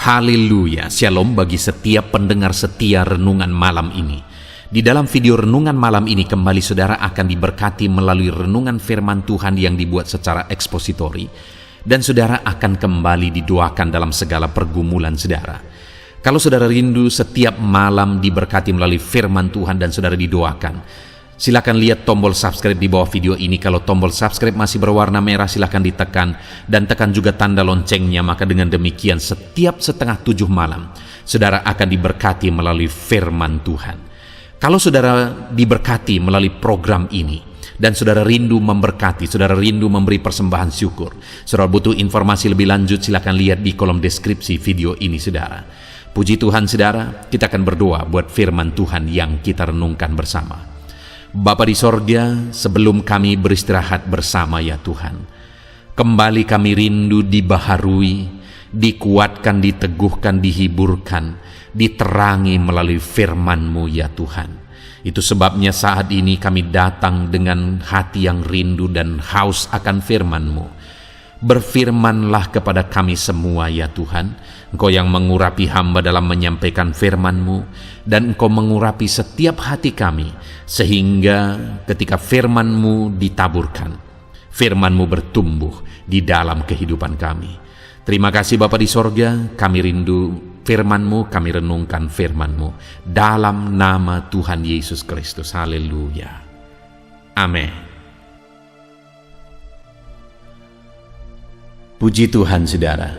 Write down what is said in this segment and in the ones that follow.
Haleluya, shalom bagi setiap pendengar setia renungan malam ini. Di dalam video renungan malam ini kembali saudara akan diberkati melalui renungan firman Tuhan yang dibuat secara ekspositori. Dan saudara akan kembali didoakan dalam segala pergumulan saudara. Kalau saudara rindu setiap malam diberkati melalui firman Tuhan dan saudara didoakan, silakan lihat tombol subscribe di bawah video ini. Kalau tombol subscribe masih berwarna merah, silakan ditekan dan tekan juga tanda loncengnya. Maka dengan demikian setiap setengah 7 malam saudara akan diberkati melalui firman Tuhan. Kalau saudara diberkati melalui program ini dan saudara rindu memberkati, saudara rindu memberi persembahan syukur, saudara butuh informasi lebih lanjut, silakan lihat di kolom deskripsi video ini saudara. Puji Tuhan saudara, kita akan berdoa buat firman Tuhan yang kita renungkan bersama. Bapa di sorga, sebelum kami beristirahat bersama ya Tuhan, kembali kami rindu dibaharui, dikuatkan, diteguhkan, dihiburkan, diterangi melalui firman-Mu ya Tuhan. Itu sebabnya saat ini kami datang dengan hati yang rindu dan haus akan firman-Mu. Berfirmanlah kepada kami semua ya Tuhan. Engkau yang mengurapi hamba dalam menyampaikan firman-Mu, dan Engkau mengurapi setiap hati kami, sehingga ketika firman-Mu ditaburkan, firman-Mu bertumbuh di dalam kehidupan kami. Terima kasih Bapa di sorga, kami rindu firman-Mu, kami renungkan firman-Mu dalam nama Tuhan Yesus Kristus. Haleluya. Amin. Puji Tuhan saudara,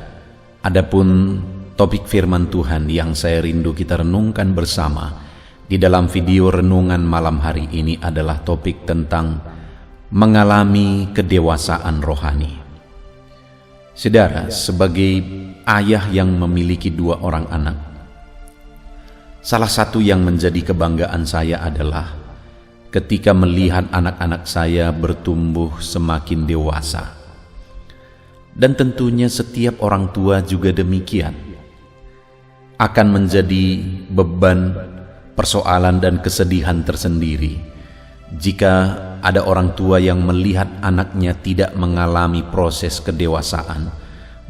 adapun topik firman Tuhan yang saya rindu kita renungkan bersama di dalam video renungan malam hari ini adalah topik tentang mengalami kedewasaan rohani. Saudara, sebagai ayah yang memiliki 2 orang anak, salah satu yang menjadi kebanggaan saya adalah ketika melihat anak-anak saya bertumbuh semakin dewasa. Dan tentunya setiap orang tua juga demikian. Akan menjadi beban, persoalan dan kesedihan tersendiri jika ada orang tua yang melihat anaknya tidak mengalami proses kedewasaan,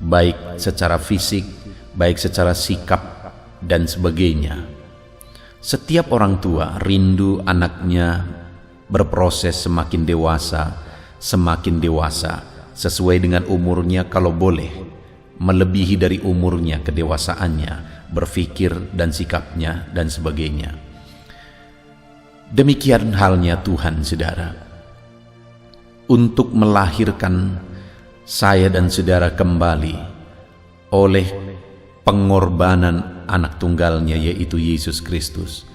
baik secara fisik, baik secara sikap dan sebagainya. Setiap orang tua rindu anaknya berproses semakin dewasa, sesuai dengan umurnya, kalau boleh melebihi dari umurnya kedewasaannya, berpikir dan sikapnya dan sebagainya. Demikian halnya Tuhan saudara, untuk melahirkan saya dan saudara kembali oleh pengorbanan anak tunggalnya, yaitu Yesus Kristus.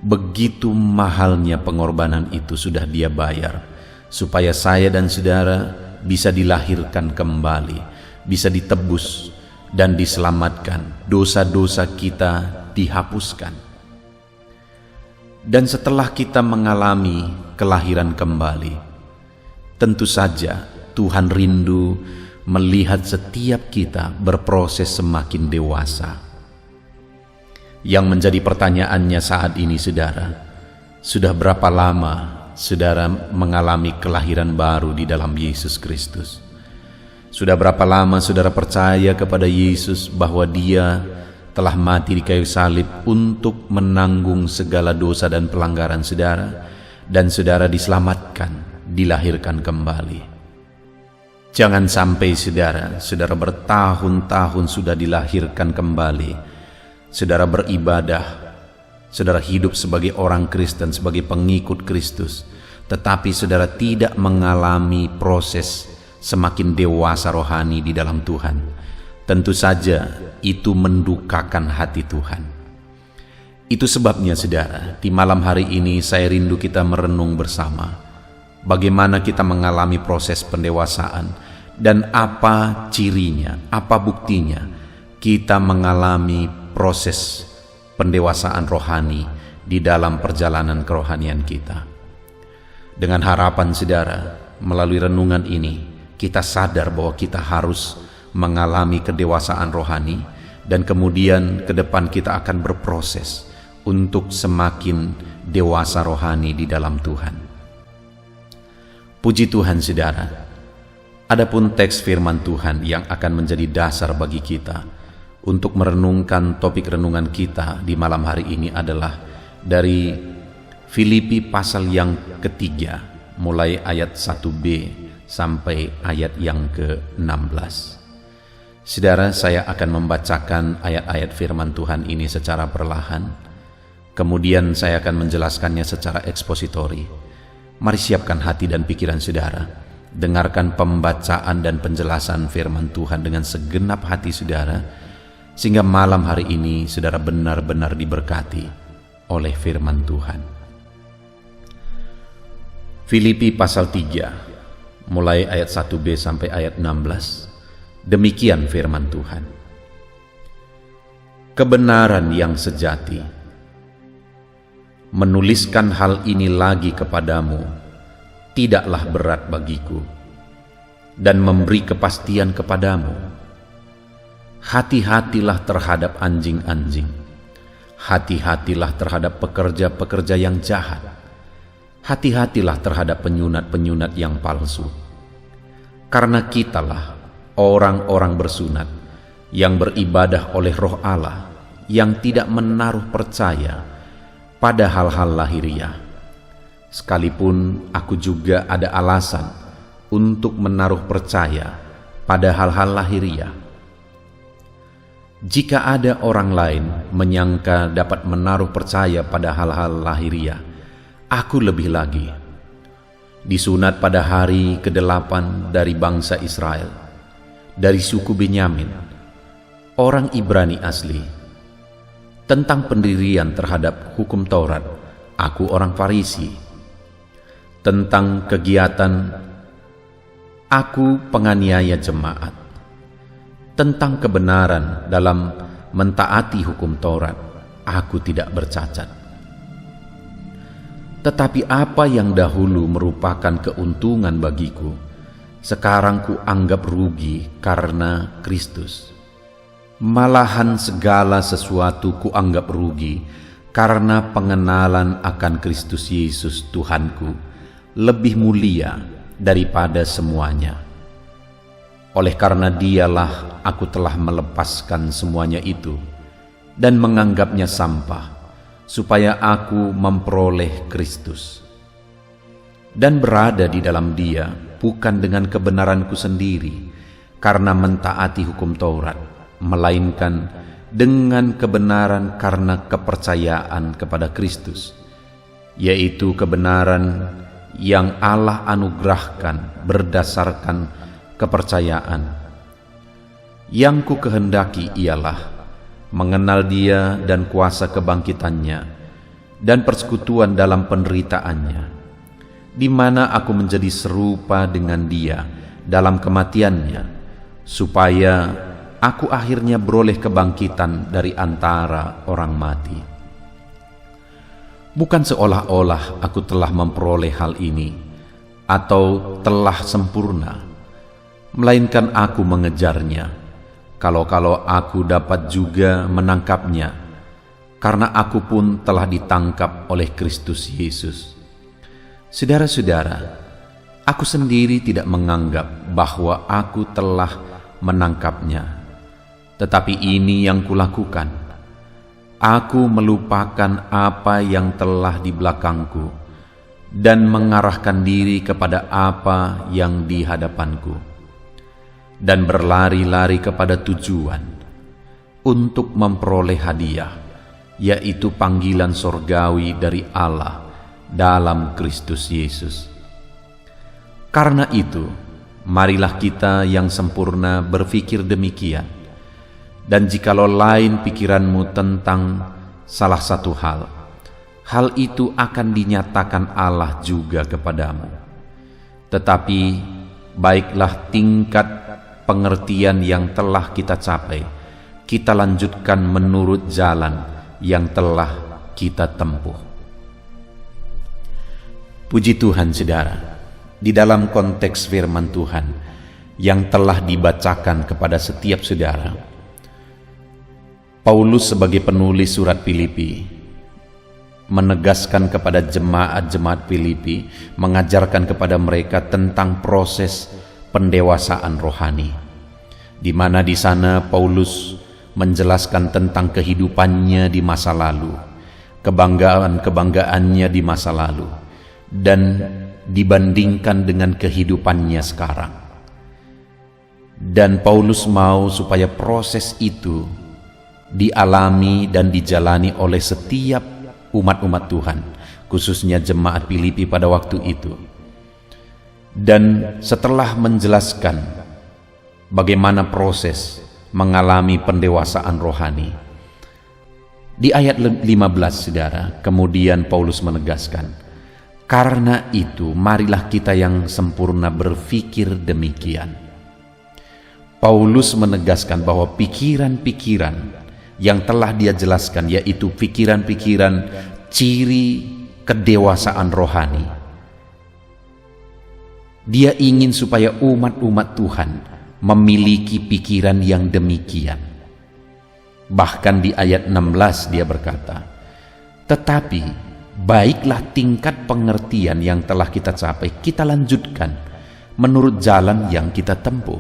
Begitu mahalnya pengorbanan itu sudah Dia bayar, supaya saya dan saudara bisa dilahirkan kembali, bisa ditebus dan diselamatkan, dosa-dosa kita dihapuskan. Dan setelah kita mengalami kelahiran kembali, tentu saja Tuhan rindu melihat setiap kita berproses semakin dewasa. Yang menjadi pertanyaannya saat ini saudara, sudah berapa lama saudara mengalami kelahiran baru di dalam Yesus Kristus? Sudah berapa lama saudara percaya kepada Yesus bahwa Dia telah mati di kayu salib untuk menanggung segala dosa dan pelanggaran saudara, dan saudara diselamatkan, dilahirkan kembali? Jangan sampai saudara bertahun-tahun sudah dilahirkan kembali, saudara beribadah, saudara hidup sebagai orang Kristen, sebagai pengikut Kristus, tetapi saudara tidak mengalami proses semakin dewasa rohani di dalam Tuhan. Tentu saja itu mendukakan hati Tuhan. Itu sebabnya saudara, di malam hari ini saya rindu kita merenung bersama bagaimana kita mengalami proses pendewasaan dan apa cirinya, apa buktinya kita mengalami proses pendewasaan rohani di dalam perjalanan kerohanian kita. Dengan harapan saudara, melalui renungan ini kita sadar bahwa kita harus mengalami kedewasaan rohani, dan kemudian ke depan kita akan berproses untuk semakin dewasa rohani di dalam Tuhan. Puji Tuhan saudara, adapun teks firman Tuhan yang akan menjadi dasar bagi kita Untuk merenungkan topik renungan kita di malam hari ini adalah dari Filipi pasal yang ketiga, mulai ayat 1b sampai ayat yang ke-16. Saudara, saya akan membacakan ayat-ayat firman Tuhan ini secara perlahan, kemudian saya akan menjelaskannya secara ekspositori. Mari siapkan hati dan pikiran saudara, dengarkan pembacaan dan penjelasan firman Tuhan dengan segenap hati saudara, sehingga malam hari ini saudara benar-benar diberkati oleh firman Tuhan. Filipi pasal 3, mulai ayat 1b sampai ayat 16. Demikian firman Tuhan. Kebenaran yang sejati. Menuliskan hal ini lagi kepadamu tidaklah berat bagiku, dan memberi kepastian kepadamu. Hati-hatilah terhadap anjing-anjing, hati-hatilah terhadap pekerja-pekerja yang jahat, hati-hatilah terhadap penyunat-penyunat yang palsu. Karena kitalah orang-orang bersunat yang beribadah oleh Roh Allah, yang tidak menaruh percaya pada hal-hal lahiriah. Sekalipun aku juga ada alasan untuk menaruh percaya pada hal-hal lahiriah. Jika ada orang lain menyangka dapat menaruh percaya pada hal-hal lahiriah, aku lebih lagi. Disunat pada hari ke-8 dari bangsa Israel, dari suku Benyamin, orang Ibrani asli. Tentang pendirian terhadap hukum Taurat, aku orang Farisi. Tentang kegiatan, aku penganiaya jemaat. Tentang kebenaran dalam mentaati hukum Taurat, aku tidak bercacat. Tetapi apa yang dahulu merupakan keuntungan bagiku, sekarang ku anggap rugi karena Kristus. Malahan segala sesuatu ku anggap rugi karena pengenalan akan Kristus Yesus Tuhanku lebih mulia daripada semuanya. Oleh karena dialah aku telah melepaskan semuanya itu dan menganggapnya sampah, supaya aku memperoleh Kristus dan berada di dalam Dia, bukan dengan kebenaranku sendiri karena mentaati hukum Taurat, melainkan dengan kebenaran karena kepercayaan kepada Kristus, yaitu kebenaran yang Allah anugerahkan berdasarkan kepercayaan. Yang ku kehendaki ialah mengenal Dia dan kuasa kebangkitannya dan persekutuan dalam penderitaannya, di mana aku menjadi serupa dengan Dia dalam kematiannya, supaya aku akhirnya beroleh kebangkitan dari antara orang mati. Bukan seolah-olah aku telah memperoleh hal ini atau telah sempurna, melainkan aku mengejarnya, kalau-kalau aku dapat juga menangkapnya, karena aku pun telah ditangkap oleh Kristus Yesus. Saudara-saudara, aku sendiri tidak menganggap bahwa aku telah menangkapnya, tetapi ini yang kulakukan. Aku melupakan apa yang telah di belakangku dan mengarahkan diri kepada apa yang di hadapanku, dan berlari-lari kepada tujuan untuk memperoleh hadiah, yaitu panggilan sorgawi dari Allah dalam Kristus Yesus. Karena itu, marilah kita yang sempurna berpikir demikian, dan jikalau lain pikiranmu tentang salah satu hal itu akan dinyatakan Allah juga kepadamu. Tetapi baiklah tingkat pengertian yang telah kita capai, kita lanjutkan menurut jalan yang telah kita tempuh. Puji Tuhan saudara, di dalam konteks firman Tuhan yang telah dibacakan kepada setiap saudara, Paulus sebagai penulis surat Filipi menegaskan kepada jemaat-jemaat Filipi, mengajarkan kepada mereka tentang proses pendewasaan rohani, di mana di sana Paulus menjelaskan tentang kehidupannya di masa lalu, kebanggaan-kebanggaannya di masa lalu, dan dibandingkan dengan kehidupannya sekarang. Dan Paulus mau supaya proses itu dialami dan dijalani oleh setiap umat-umat Tuhan, khususnya jemaat Filipi pada waktu itu. Dan setelah menjelaskan bagaimana proses mengalami pendewasaan rohani, di ayat 15 saudara, kemudian Paulus menegaskan, karena itu marilah kita yang sempurna berpikir demikian. Paulus menegaskan bahwa pikiran-pikiran yang telah dia jelaskan, yaitu pikiran-pikiran ciri kedewasaan rohani, dia ingin supaya umat-umat Tuhan memiliki pikiran yang demikian. Bahkan di ayat 16 dia berkata, tetapi baiklah tingkat pengertian yang telah kita capai, kita lanjutkan menurut jalan yang kita tempuh.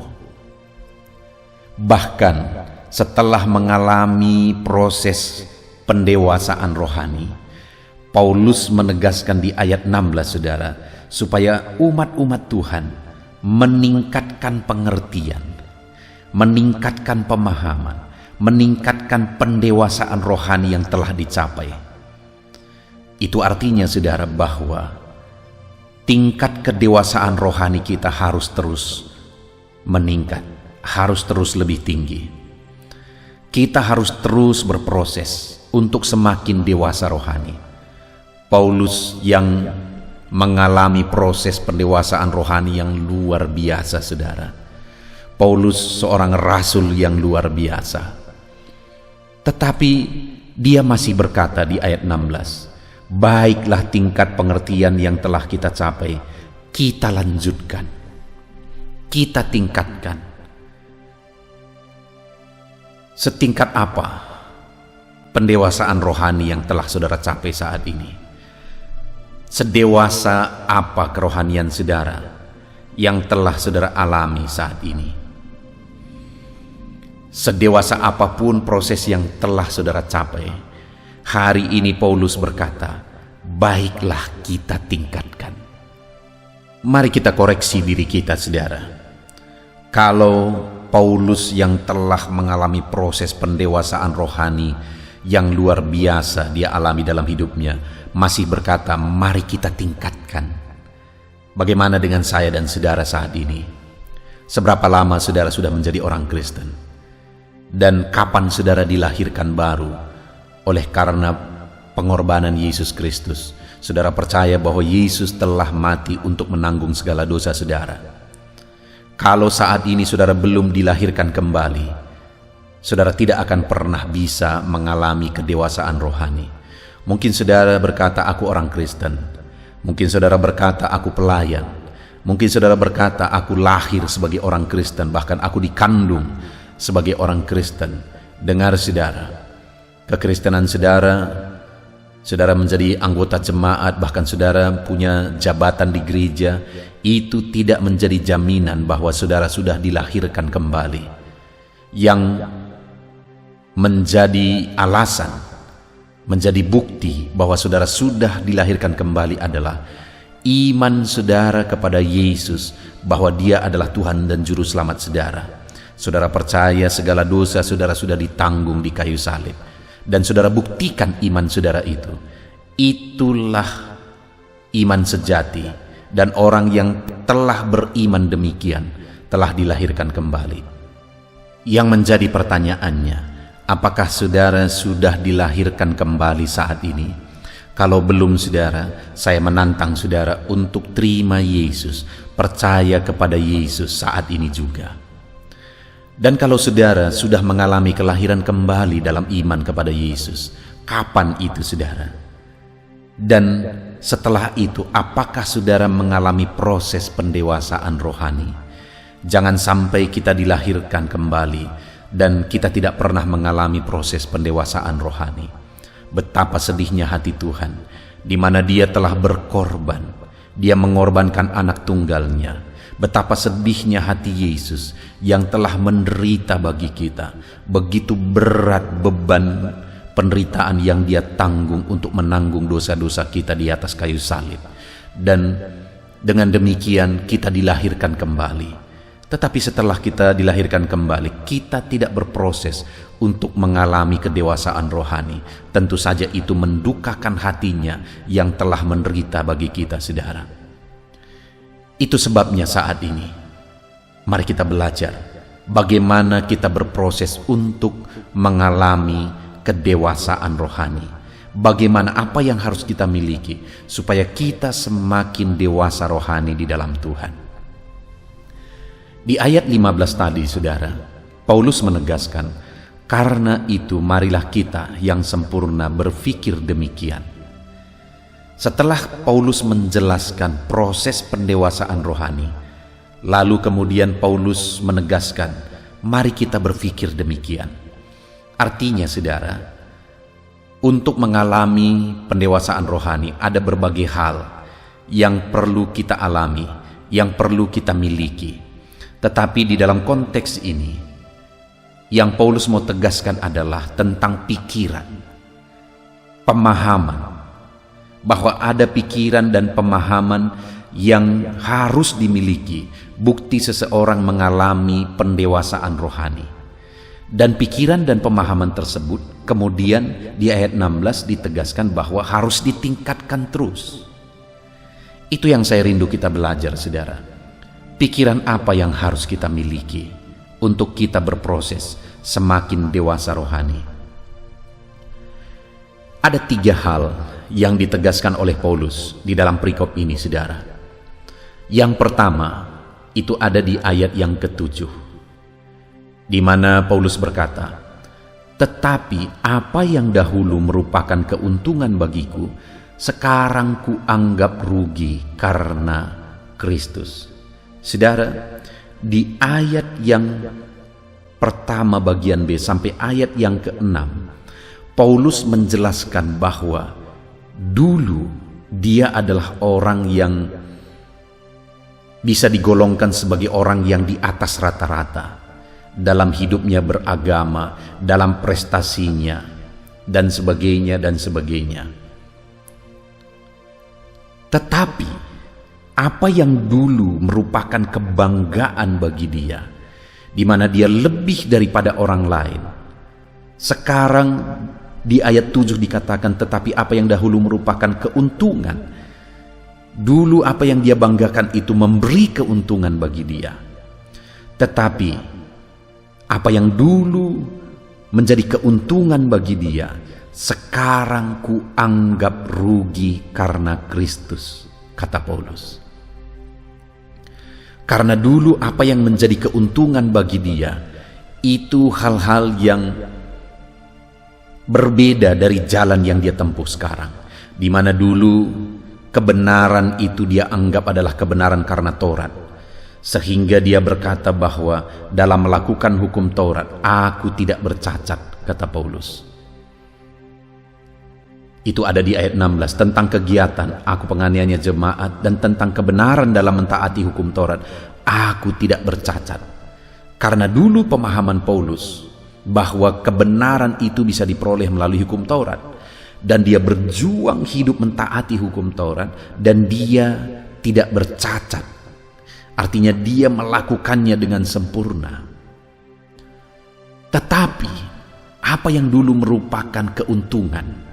Bahkan setelah mengalami proses pendewasaan rohani, Paulus menegaskan di ayat 16 saudara, supaya umat-umat Tuhan meningkatkan pengertian, meningkatkan pemahaman, meningkatkan pendewasaan rohani yang telah dicapai. Itu artinya saudara bahwa tingkat kedewasaan rohani kita harus terus meningkat, harus terus lebih tinggi. Kita harus terus berproses untuk semakin dewasa rohani. Paulus yang mengalami proses pendewasaan rohani yang luar biasa saudara. Paulus seorang rasul yang luar biasa. Tetapi dia masih berkata di ayat 16, baiklah tingkat pengertian yang telah kita capai, kita lanjutkan, kita tingkatkan. Setingkat apa pendewasaan rohani yang telah saudara capai saat ini? Sedewasa apa kerohanian saudara yang telah saudara alami saat ini? Sedewasa apapun proses yang telah saudara capai, hari ini Paulus berkata, baiklah kita tingkatkan. Mari kita koreksi diri kita saudara. Kalau Paulus yang telah mengalami proses pendewasaan rohani yang luar biasa dia alami dalam hidupnya, masih berkata, mari kita tingkatkan. Bagaimana dengan saya dan saudara saat ini? Seberapa lama saudara sudah menjadi orang Kristen? Dan kapan saudara dilahirkan baru? Oleh karena pengorbanan Yesus Kristus, saudara percaya bahwa Yesus telah mati untuk menanggung segala dosa saudara. Kalau saat ini saudara belum dilahirkan kembali, saudara tidak akan pernah bisa mengalami kedewasaan rohani. Mungkin saudara berkata, aku orang Kristen. Mungkin saudara berkata, aku pelayan. Mungkin saudara berkata, aku lahir sebagai orang Kristen, bahkan aku dikandung sebagai orang Kristen. Dengar saudara, kekristenan saudara, saudara menjadi anggota jemaat, bahkan saudara punya jabatan di gereja, itu tidak menjadi jaminan bahwa saudara sudah dilahirkan kembali. Yang menjadi alasan, menjadi bukti bahwa saudara sudah dilahirkan kembali adalah iman saudara kepada Yesus, bahwa dia adalah Tuhan dan Juru Selamat saudara. Saudara percaya segala dosa saudara sudah ditanggung di kayu salib, dan saudara buktikan iman saudara itu. Itulah iman sejati, dan orang yang telah beriman demikian telah dilahirkan kembali. Yang menjadi pertanyaannya, apakah saudara sudah dilahirkan kembali saat ini? Kalau belum saudara, saya menantang saudara untuk terima Yesus, percaya kepada Yesus saat ini juga. Dan kalau saudara sudah mengalami kelahiran kembali dalam iman kepada Yesus, kapan itu saudara? Dan setelah itu, apakah saudara mengalami proses pendewasaan rohani? Jangan sampai kita dilahirkan kembali dan kita tidak pernah mengalami proses pendewasaan rohani. Betapa sedihnya hati Tuhan, di mana Dia telah berkorban. Dia mengorbankan anak tunggalnya, Betapa sedihnya hati Yesus yang telah menderita bagi kita. Begitu berat beban penderitaan yang dia tanggung untuk menanggung dosa-dosa kita di atas kayu salib. Dan dengan demikian kita dilahirkan kembali. Tetapi setelah kita dilahirkan kembali, kita tidak berproses untuk mengalami kedewasaan rohani. Tentu saja itu mendukakan hatinya yang telah menderita bagi kita, saudara. Itu sebabnya saat ini, mari kita belajar bagaimana kita berproses untuk mengalami kedewasaan rohani. Bagaimana apa yang harus kita miliki supaya kita semakin dewasa rohani di dalam Tuhan. Di ayat 15 tadi, saudara, Paulus menegaskan, karena itu marilah kita yang sempurna berpikir demikian. Setelah Paulus menjelaskan proses pendewasaan rohani, lalu kemudian Paulus menegaskan, mari kita berpikir demikian. Artinya, saudara, untuk mengalami pendewasaan rohani ada berbagai hal yang perlu kita alami, yang perlu kita miliki. Tetapi di dalam konteks ini, yang Paulus mau tegaskan adalah tentang pikiran, pemahaman, bahwa ada pikiran dan pemahaman yang harus dimiliki, bukti seseorang mengalami pendewasaan rohani. Dan pikiran dan pemahaman tersebut kemudian di ayat 16 ditegaskan bahwa harus ditingkatkan terus. Itu yang saya rindu kita belajar, saudara. Pikiran apa yang harus kita miliki untuk kita berproses semakin dewasa rohani? Ada 3 hal yang ditegaskan oleh Paulus di dalam perikop ini, saudara. Yang pertama, itu ada di ayat yang ke-7, di mana Paulus berkata, tetapi apa yang dahulu merupakan keuntungan bagiku, sekarang kuanggap rugi karena Kristus. Saudara, di ayat yang pertama bagian B sampai ayat yang ke-6, Paulus menjelaskan bahwa dulu dia adalah orang yang bisa digolongkan sebagai orang yang di atas rata-rata dalam hidupnya beragama, dalam prestasinya, dan sebagainya dan sebagainya. Tetapi apa yang dulu merupakan kebanggaan bagi dia, di mana dia lebih daripada orang lain, sekarang di ayat 7 dikatakan, tetapi apa yang dahulu merupakan keuntungan, dulu apa yang dia banggakan itu memberi keuntungan bagi dia. Tetapi apa yang dulu menjadi keuntungan bagi dia, sekarang kuanggap rugi karena Kristus, kata Paulus. Karena dulu apa yang menjadi keuntungan bagi dia itu hal-hal yang berbeda dari jalan yang dia tempuh sekarang. Di mana dulu kebenaran itu dia anggap adalah kebenaran karena Taurat. Sehingga dia berkata bahwa dalam melakukan hukum Taurat, aku tidak bercacat, kata Paulus. Itu ada di ayat 16 tentang kegiatan, aku penganiaya jemaat, dan tentang kebenaran dalam mentaati hukum Taurat, aku tidak bercacat. Karena dulu pemahaman Paulus bahwa kebenaran itu bisa diperoleh melalui hukum Taurat, dan dia berjuang hidup mentaati hukum Taurat, dan dia tidak bercacat. Artinya dia melakukannya dengan sempurna. Tetapi apa yang dulu merupakan keuntungan,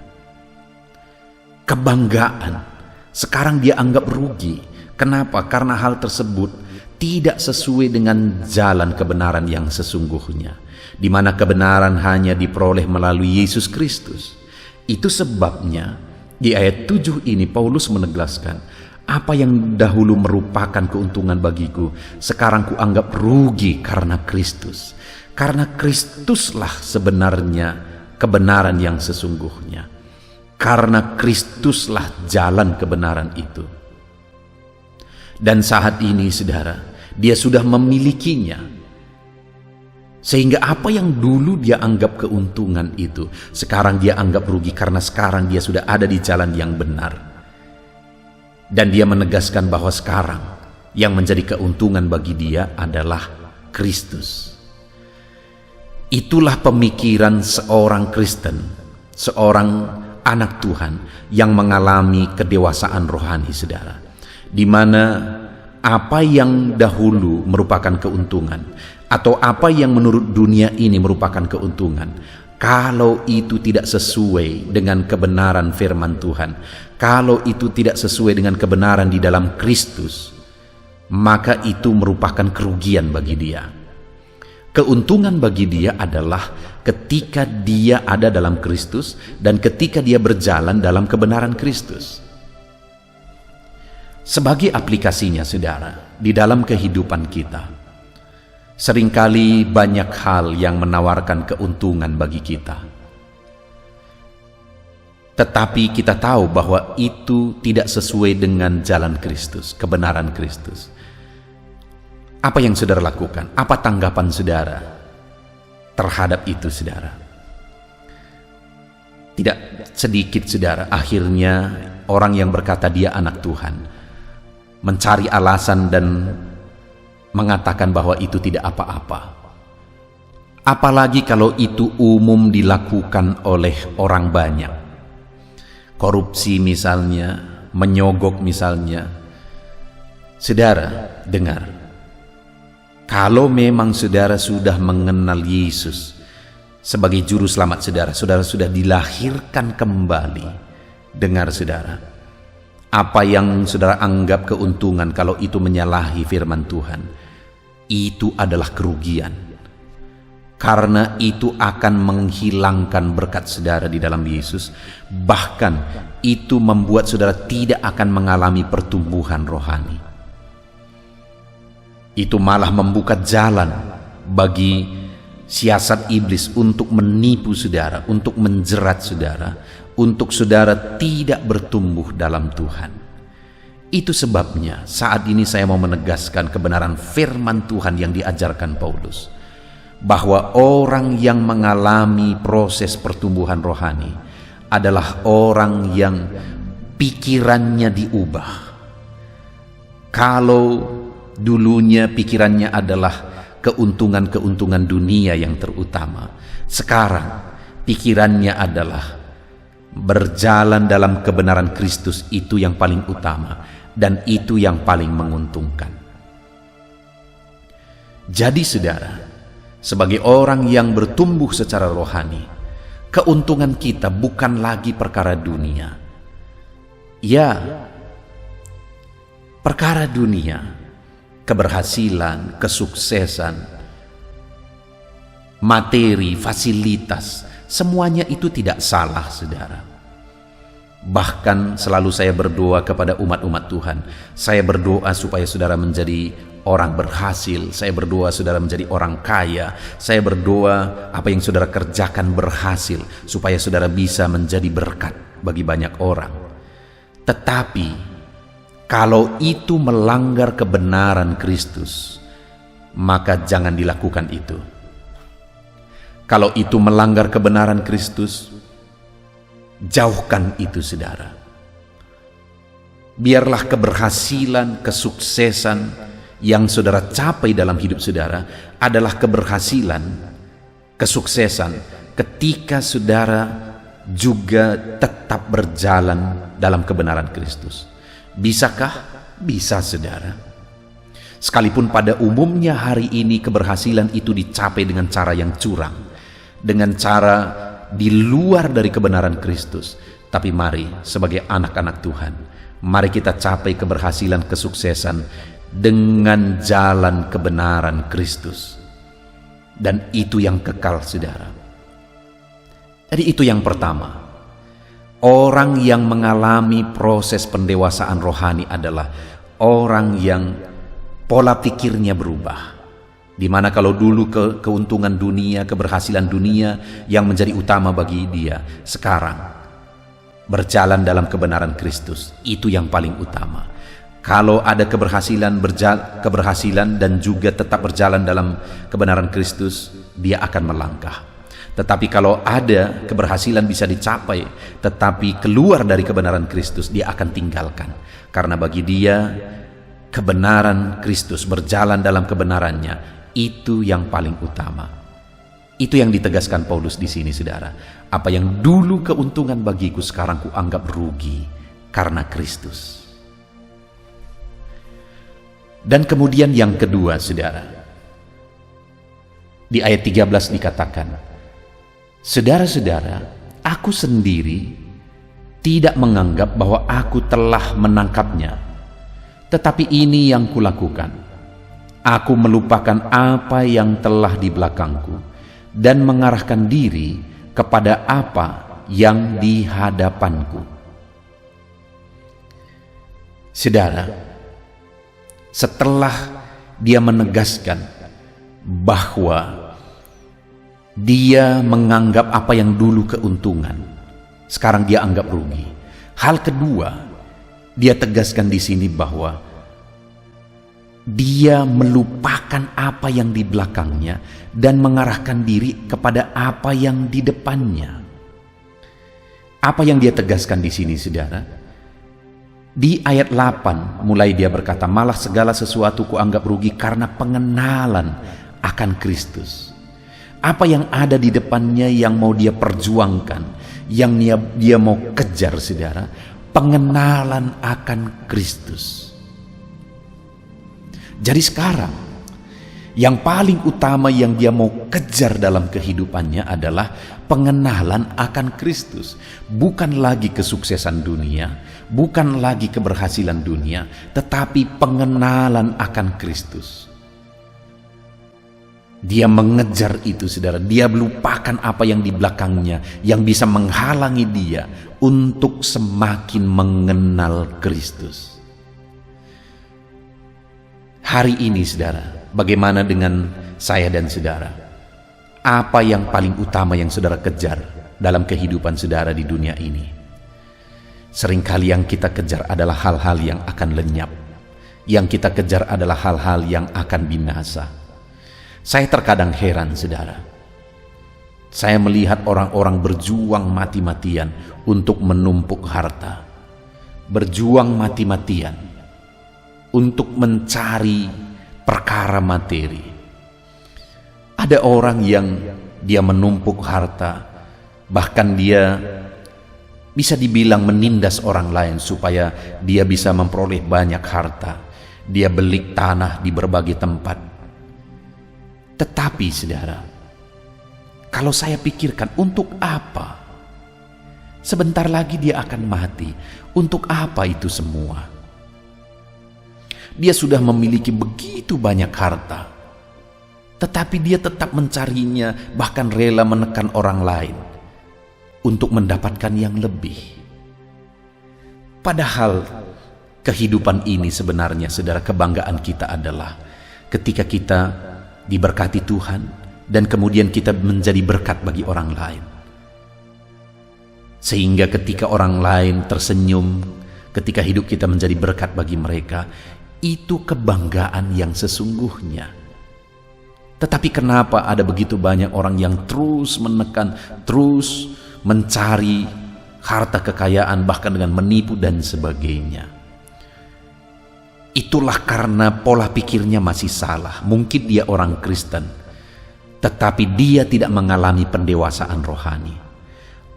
kebanggaan, sekarang dia anggap rugi. Kenapa? Karena hal tersebut tidak sesuai dengan jalan kebenaran yang sesungguhnya, di mana kebenaran hanya diperoleh melalui Yesus Kristus. Itu sebabnya di ayat 7 ini Paulus menegaskan, apa yang dahulu merupakan keuntungan bagiku, sekarang kuanggap rugi karena Kristus. Karena Kristuslah sebenarnya kebenaran yang sesungguhnya. Karena Kristuslah jalan kebenaran itu. Dan saat ini, saudara, dia sudah memilikinya. Sehingga apa yang dulu dia anggap keuntungan itu, sekarang dia anggap rugi karena sekarang dia sudah ada di jalan yang benar. Dan dia menegaskan bahwa sekarang Yang menjadi keuntungan bagi dia adalah Kristus. Itulah pemikiran seorang Kristen, seorang anak Tuhan yang mengalami kedewasaan rohani, saudara. Di mana apa yang dahulu merupakan keuntungan atau apa yang menurut dunia ini merupakan keuntungan, kalau itu tidak sesuai dengan kebenaran firman Tuhan, kalau itu tidak sesuai dengan kebenaran di dalam Kristus, maka itu merupakan kerugian bagi dia. Keuntungan bagi dia adalah ketika dia ada dalam Kristus dan ketika dia berjalan dalam kebenaran Kristus. Sebagai aplikasinya, saudara, di dalam kehidupan kita, seringkali banyak hal yang menawarkan keuntungan bagi kita. Tetapi kita tahu bahwa itu tidak sesuai dengan jalan Kristus, kebenaran Kristus. Apa yang saudara lakukan? Apa tanggapan saudara terhadap itu, saudara? Tidak sedikit, saudara, akhirnya orang yang berkata dia anak Tuhan mencari alasan dan mengatakan bahwa itu tidak apa-apa. Apalagi kalau itu umum dilakukan oleh orang banyak. Korupsi misalnya, menyogok misalnya. Saudara, dengar. Kalau memang saudara sudah mengenal Yesus sebagai juru selamat saudara, saudara sudah dilahirkan kembali. Dengar, saudara, apa yang saudara anggap keuntungan kalau itu menyalahi firman Tuhan, itu adalah kerugian. Karena itu akan menghilangkan berkat saudara di dalam Yesus. Bahkan itu membuat saudara tidak akan mengalami pertumbuhan rohani. Itu malah membuka jalan bagi siasat iblis untuk menipu saudara, untuk menjerat saudara, untuk saudara tidak bertumbuh dalam Tuhan. Itu sebabnya saat ini saya mau menegaskan kebenaran firman Tuhan yang diajarkan Paulus, bahwa orang yang mengalami proses pertumbuhan rohani adalah orang yang pikirannya diubah. Kalau dulunya pikirannya adalah keuntungan-keuntungan dunia yang terutama, sekarang pikirannya adalah berjalan dalam kebenaran Kristus. Itu yang paling utama dan itu yang paling menguntungkan. Jadi saudara, sebagai orang yang bertumbuh secara rohani, keuntungan kita bukan lagi perkara dunia. Ya, perkara dunia, keberhasilan, kesuksesan, materi, fasilitas, semuanya itu tidak salah, saudara. Bahkan selalu saya berdoa kepada umat-umat Tuhan. Saya berdoa supaya saudara menjadi orang berhasil. Saya berdoa saudara menjadi orang kaya. Saya berdoa apa yang saudara kerjakan berhasil, supaya saudara bisa menjadi berkat bagi banyak orang. Tetapi kalau itu melanggar kebenaran Kristus, maka jangan dilakukan itu. Kalau itu melanggar kebenaran Kristus, jauhkan itu, saudara. Biarlah keberhasilan, kesuksesan yang saudara capai dalam hidup saudara adalah keberhasilan, kesuksesan ketika saudara juga tetap berjalan dalam kebenaran Kristus. Bisakah? Bisa, saudara. Sekalipun pada umumnya hari ini keberhasilan itu dicapai dengan cara yang curang, dengan cara di luar dari kebenaran Kristus. Tapi mari sebagai anak-anak Tuhan, mari kita capai keberhasilan, kesuksesan dengan jalan kebenaran Kristus. Dan itu yang kekal, saudara. Jadi itu yang pertama. Orang yang mengalami proses pendewasaan rohani adalah orang yang pola pikirnya berubah. Dimana kalau dulu keuntungan dunia, keberhasilan dunia yang menjadi utama bagi dia, sekarang berjalan dalam kebenaran Kristus, itu yang paling utama. Kalau ada keberhasilan dan juga tetap berjalan dalam kebenaran Kristus, dia akan melangkah. Tetapi kalau ada keberhasilan bisa dicapai, tetapi keluar dari kebenaran Kristus, dia akan tinggalkan. Karena bagi dia, kebenaran Kristus, berjalan dalam kebenarannya, itu yang paling utama. Itu yang ditegaskan Paulus di sini, saudara. Apa yang dulu keuntungan bagiku, sekarang ku anggap rugi karena Kristus. Dan kemudian yang kedua, saudara, di ayat 13 dikatakan, saudara-saudara, aku sendiri tidak menganggap bahwa aku telah menangkapnya, tetapi ini yang kulakukan. Aku melupakan apa yang telah di belakangku dan mengarahkan diri kepada apa yang di hadapanku. Saudara, setelah dia menegaskan bahwa dia menganggap apa yang dulu keuntungan, sekarang dia anggap rugi. Hal kedua, dia tegaskan di sini bahwa dia melupakan apa yang di belakangnya dan mengarahkan diri kepada apa yang di depannya. Apa yang dia tegaskan di sini, saudara? Di ayat 8 mulai dia berkata, malah segala sesuatu kuanggap rugi karena pengenalan akan Kristus. Apa yang ada di depannya yang mau dia perjuangkan, yang dia mau kejar, saudara, pengenalan akan Kristus. Jadi sekarang yang paling utama yang dia mau kejar dalam kehidupannya adalah pengenalan akan Kristus. Bukan lagi kesuksesan dunia, bukan lagi keberhasilan dunia, tetapi pengenalan akan Kristus. Dia mengejar itu, saudara. Dia melupakan apa yang di belakangnya yang bisa menghalangi dia untuk semakin mengenal Kristus. Hari ini, saudara, bagaimana dengan saya dan saudara? Apa yang paling utama yang saudara kejar dalam kehidupan saudara di dunia ini? Seringkali yang kita kejar adalah hal-hal yang akan lenyap. Yang kita kejar adalah hal-hal yang akan binasa. Saya terkadang heran, saudara. Saya melihat orang-orang berjuang mati-matian untuk menumpuk harta. Berjuang mati-matian untuk mencari perkara materi. Ada orang yang dia menumpuk harta, bahkan dia bisa dibilang menindas orang lain supaya dia bisa memperoleh banyak harta. Dia beli tanah di berbagai tempat. Tetapi, saudara, kalau saya pikirkan, untuk apa? Sebentar lagi dia akan mati. Untuk apa itu semua? Dia sudah memiliki begitu banyak harta, tetapi dia tetap mencarinya, bahkan rela menekan orang lain untuk mendapatkan yang lebih. Padahal kehidupan ini sebenarnya, saudara, kebanggaan kita adalah ketika kita diberkati Tuhan dan kemudian kita menjadi berkat bagi orang lain. Sehingga ketika orang lain tersenyum, ketika hidup kita menjadi berkat bagi mereka, itu kebanggaan yang sesungguhnya. Tetapi kenapa ada begitu banyak orang yang terus menekan, terus mencari harta kekayaan, bahkan dengan menipu dan sebagainya? Itulah karena pola pikirnya masih salah. Mungkin dia orang Kristen, tetapi dia tidak mengalami pendewasaan rohani.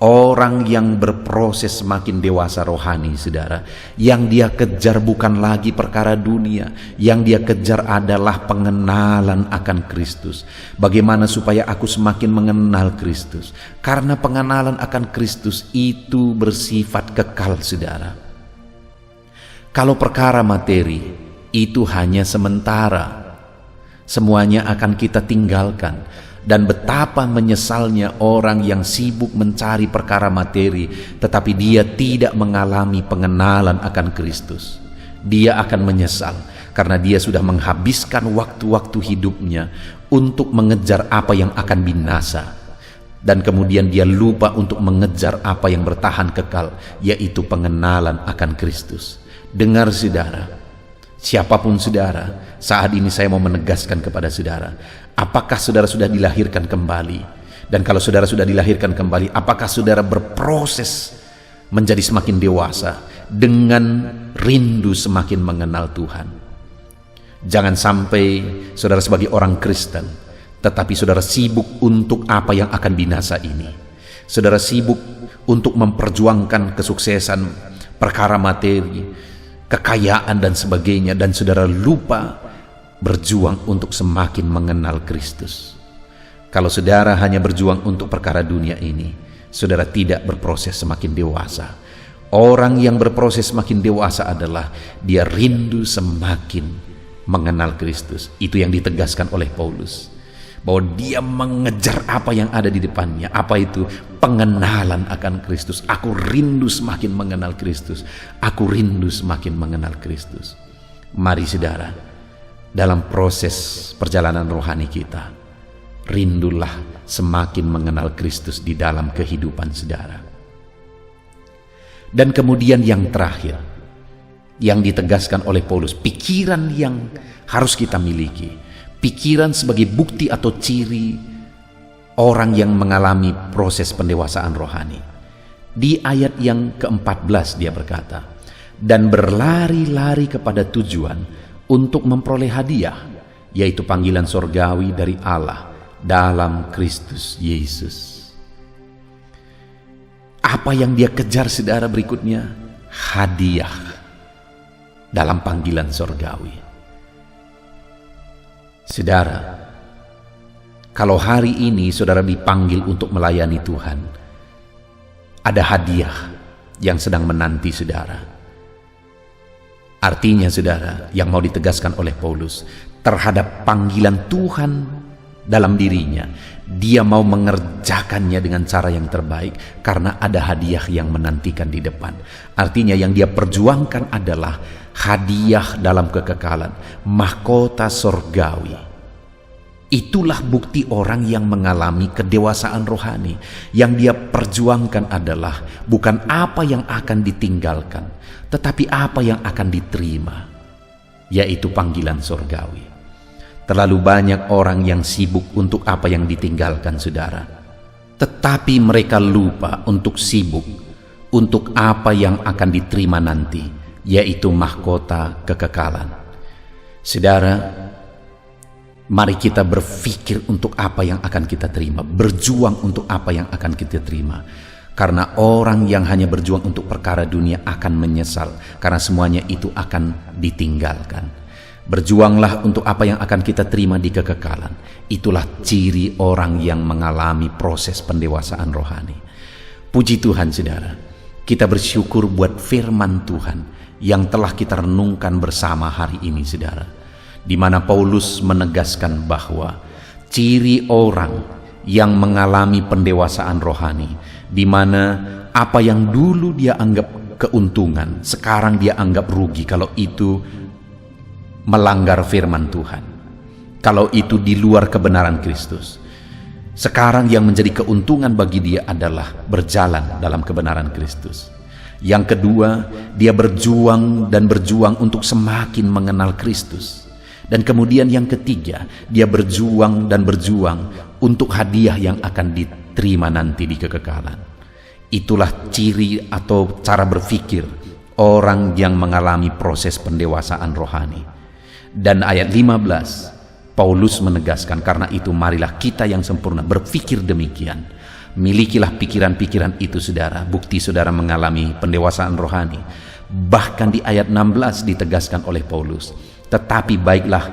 Orang yang berproses semakin dewasa rohani, saudara, yang dia kejar bukan lagi perkara dunia, yang dia kejar adalah pengenalan akan Kristus. Bagaimana supaya aku semakin mengenal Kristus? Karena pengenalan akan Kristus itu bersifat kekal, saudara. Kalau perkara materi itu hanya sementara, semuanya akan kita tinggalkan. Dan betapa menyesalnya orang yang sibuk mencari perkara materi, tetapi dia tidak mengalami pengenalan akan Kristus. Dia akan menyesal karena dia sudah menghabiskan waktu-waktu hidupnya untuk mengejar apa yang akan binasa. Dan kemudian dia lupa untuk mengejar apa yang bertahan kekal, yaitu pengenalan akan Kristus. Dengar, saudara, siapapun saudara, saat ini saya mau menegaskan kepada saudara, apakah saudara sudah dilahirkan kembali? Dan kalau saudara sudah dilahirkan kembali, apakah saudara berproses menjadi semakin dewasa dengan rindu semakin mengenal Tuhan? Jangan sampai saudara sebagai orang Kristen, tetapi saudara sibuk untuk apa yang akan binasa ini. Saudara sibuk untuk memperjuangkan kesuksesan, perkara materi, kekayaan dan sebagainya, dan saudara lupa berjuang untuk semakin mengenal Kristus. Kalau saudara hanya berjuang untuk perkara dunia ini, saudara tidak berproses semakin dewasa. Orang yang berproses semakin dewasa adalah dia rindu semakin mengenal Kristus. Itu yang ditegaskan oleh Paulus, bahwa dia mengejar apa yang ada di depannya. Apa itu? Pengenalan akan Kristus. Aku rindu semakin mengenal Kristus. Aku rindu semakin mengenal Kristus. Mari saudara, dalam proses perjalanan rohani kita, rindulah semakin mengenal Kristus di dalam kehidupan saudara. Dan kemudian yang terakhir, yang ditegaskan oleh Paulus, pikiran yang harus kita miliki. Pikiran sebagai bukti atau ciri orang yang mengalami proses pendewasaan rohani. Di ayat yang ke-14 dia berkata, dan berlari-lari kepada tujuan untuk memperoleh hadiah, yaitu panggilan sorgawi dari Allah dalam Kristus Yesus. Apa yang dia kejar saudara berikutnya? Hadiah dalam panggilan sorgawi. Saudara, kalau hari ini saudara dipanggil untuk melayani Tuhan, ada hadiah yang sedang menanti saudara. Artinya saudara, yang mau ditegaskan oleh Paulus terhadap panggilan Tuhan dalam dirinya, dia mau mengerjakannya dengan cara yang terbaik karena ada hadiah yang menantikan di depan. Artinya yang dia perjuangkan adalah hadiah dalam kekekalan, mahkota sorgawi. Itulah bukti orang yang mengalami kedewasaan rohani. Yang dia perjuangkan adalah bukan apa yang akan ditinggalkan, tetapi apa yang akan diterima, yaitu panggilan sorgawi. Terlalu banyak orang yang sibuk untuk apa yang ditinggalkan saudara, tetapi mereka lupa untuk sibuk untuk apa yang akan diterima nanti, yaitu mahkota kekekalan. Saudara, mari kita berpikir untuk apa yang akan kita terima, berjuang untuk apa yang akan kita terima. Karena orang yang hanya berjuang untuk perkara dunia akan menyesal, karena semuanya itu akan ditinggalkan. Berjuanglah untuk apa yang akan kita terima di kekekalan. Itulah ciri orang yang mengalami proses pendewasaan rohani. Puji Tuhan saudara, kita bersyukur buat firman Tuhan yang telah kita renungkan bersama hari ini saudara, di mana Paulus menegaskan bahwa ciri orang yang mengalami pendewasaan rohani, di mana apa yang dulu dia anggap keuntungan, sekarang dia anggap rugi kalau itu melanggar firman Tuhan, kalau itu di luar kebenaran Kristus. Sekarang yang menjadi keuntungan bagi dia adalah berjalan dalam kebenaran Kristus. Yang kedua, dia berjuang untuk semakin mengenal Kristus. Dan kemudian yang ketiga, dia berjuang untuk hadiah yang akan diterima nanti di kekekalan. Itulah ciri atau cara berpikir orang yang mengalami proses pendewasaan rohani. Dan ayat 15, Paulus menegaskan, karena itu marilah kita yang sempurna berpikir demikian. Milikilah pikiran-pikiran itu saudara, bukti saudara mengalami pendewasaan rohani. Bahkan di ayat 16 ditegaskan oleh Paulus, tetapi baiklah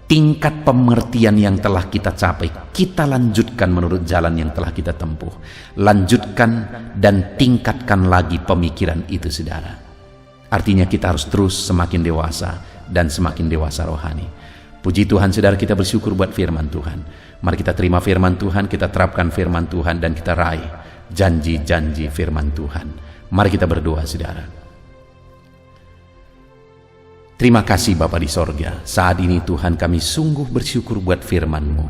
tingkat pengertian yang telah kita capai, kita lanjutkan menurut jalan yang telah kita tempuh. Lanjutkan dan tingkatkan lagi pemikiran itu saudara. Artinya kita harus terus semakin dewasa dan semakin dewasa rohani. Puji Tuhan saudara, kita bersyukur buat firman Tuhan. Mari kita terima firman Tuhan, kita terapkan firman Tuhan, dan kita raih janji-janji firman Tuhan. Mari kita berdoa saudara. Terima kasih Bapa di sorga, saat ini Tuhan kami sungguh bersyukur buat firman-Mu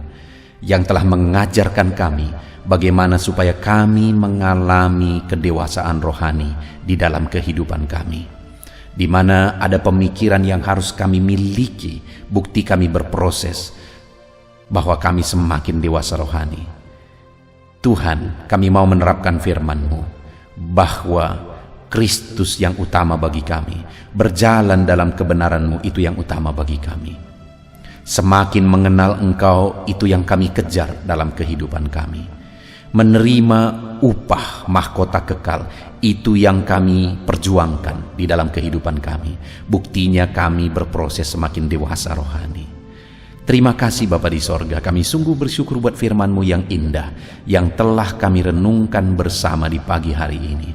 yang telah mengajarkan kami bagaimana supaya kami mengalami kedewasaan rohani di dalam kehidupan kami, di mana ada pemikiran yang harus kami miliki, bukti kami berproses bahwa kami semakin dewasa rohani. Tuhan, kami mau menerapkan firman-Mu bahwa Kristus yang utama bagi kami. Berjalan dalam kebenaran-Mu itu yang utama bagi kami. Semakin mengenal Engkau itu yang kami kejar dalam kehidupan kami. Menerima upah mahkota kekal itu yang kami perjuangkan di dalam kehidupan kami. Buktinya kami berproses semakin dewasa rohani. Terima kasih Bapa di sorga, kami sungguh bersyukur buat firman-Mu yang indah, yang telah kami renungkan bersama di pagi hari ini.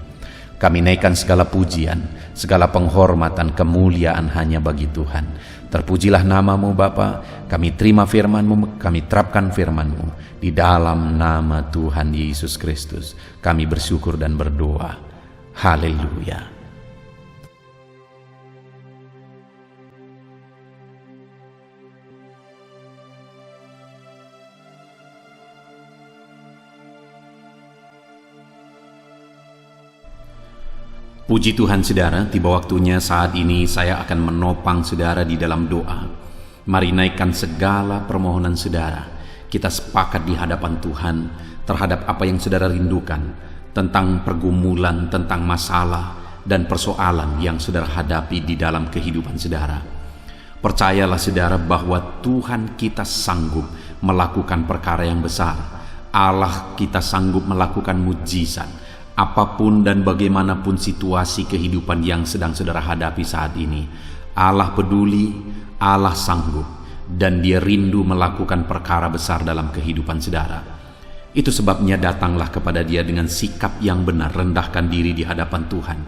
Kami naikkan segala pujian, segala penghormatan, kemuliaan hanya bagi Tuhan. Terpujilah nama-Mu Bapa, kami terima firman-Mu, kami terapkan firman-Mu. Di dalam nama Tuhan Yesus Kristus, kami bersyukur dan berdoa. Haleluya. Puji Tuhan saudara, tiba waktunya saat ini saya akan menopang saudara di dalam doa. Mari naikkan segala permohonan saudara. Kita sepakat di hadapan Tuhan terhadap apa yang saudara rindukan, tentang pergumulan, tentang masalah dan persoalan yang saudara hadapi di dalam kehidupan saudara. Percayalah saudara bahwa Tuhan kita sanggup melakukan perkara yang besar. Allah kita sanggup melakukan mujizat. Apapun dan bagaimanapun situasi kehidupan yang sedang saudara hadapi saat ini, Allah peduli, Allah sanggup, dan Dia rindu melakukan perkara besar dalam kehidupan saudara. Itu sebabnya datanglah kepada Dia dengan sikap yang benar, rendahkan diri di hadapan Tuhan.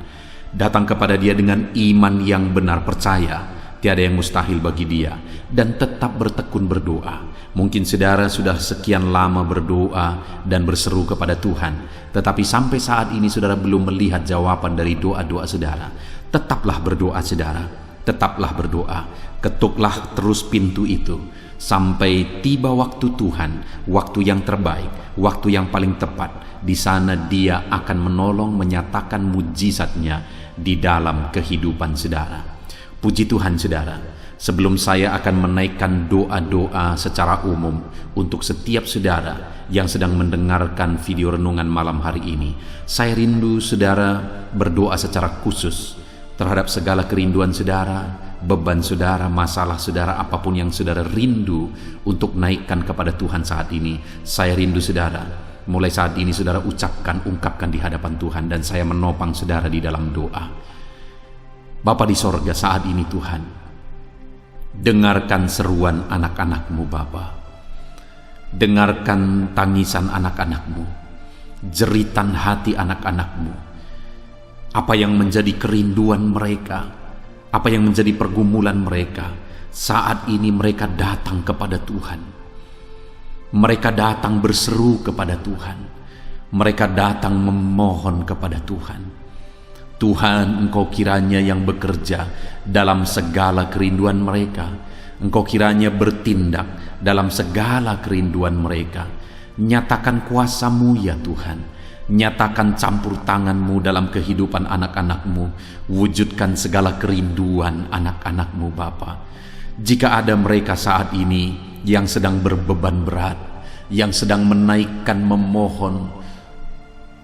Datang kepada Dia dengan iman yang benar, percaya tiada yang mustahil bagi Dia, dan tetap bertekun berdoa. Mungkin saudara sudah sekian lama berdoa dan berseru kepada Tuhan, tetapi sampai saat ini saudara belum melihat jawaban dari doa-doa saudara. Tetaplah berdoa saudara, tetaplah berdoa. Ketuklah terus pintu itu sampai tiba waktu Tuhan, waktu yang terbaik, waktu yang paling tepat. Di sana Dia akan menolong, menyatakan mujizatnya di dalam kehidupan saudara. Puji Tuhan saudara. Sebelum saya akan menaikkan doa-doa secara umum untuk setiap saudara yang sedang mendengarkan video renungan malam hari ini, saya rindu saudara berdoa secara khusus terhadap segala kerinduan saudara, beban saudara, masalah saudara, apapun yang saudara rindu untuk naikkan kepada Tuhan saat ini. Saya rindu saudara, mulai saat ini saudara ungkapkan di hadapan Tuhan, dan saya menopang saudara di dalam doa. Bapa di sorga, saat ini Tuhan, dengarkan seruan anak-anak-Mu Bapa. Dengarkan tangisan anak-anak-Mu, jeritan hati anak-anak-Mu. Apa yang menjadi kerinduan mereka, apa yang menjadi pergumulan mereka, saat ini mereka datang kepada Tuhan. Mereka datang berseru kepada Tuhan. Mereka datang memohon kepada Tuhan. Tuhan, Engkau kiranya yang bekerja dalam segala kerinduan mereka. Engkau kiranya bertindak dalam segala kerinduan mereka. Nyatakan kuasa-Mu ya Tuhan. Nyatakan campur tangan-Mu dalam kehidupan anak-anak-Mu. Wujudkan segala kerinduan anak-anak-Mu Bapa. Jika ada mereka saat ini yang sedang berbeban berat, yang sedang menaikkan, memohon,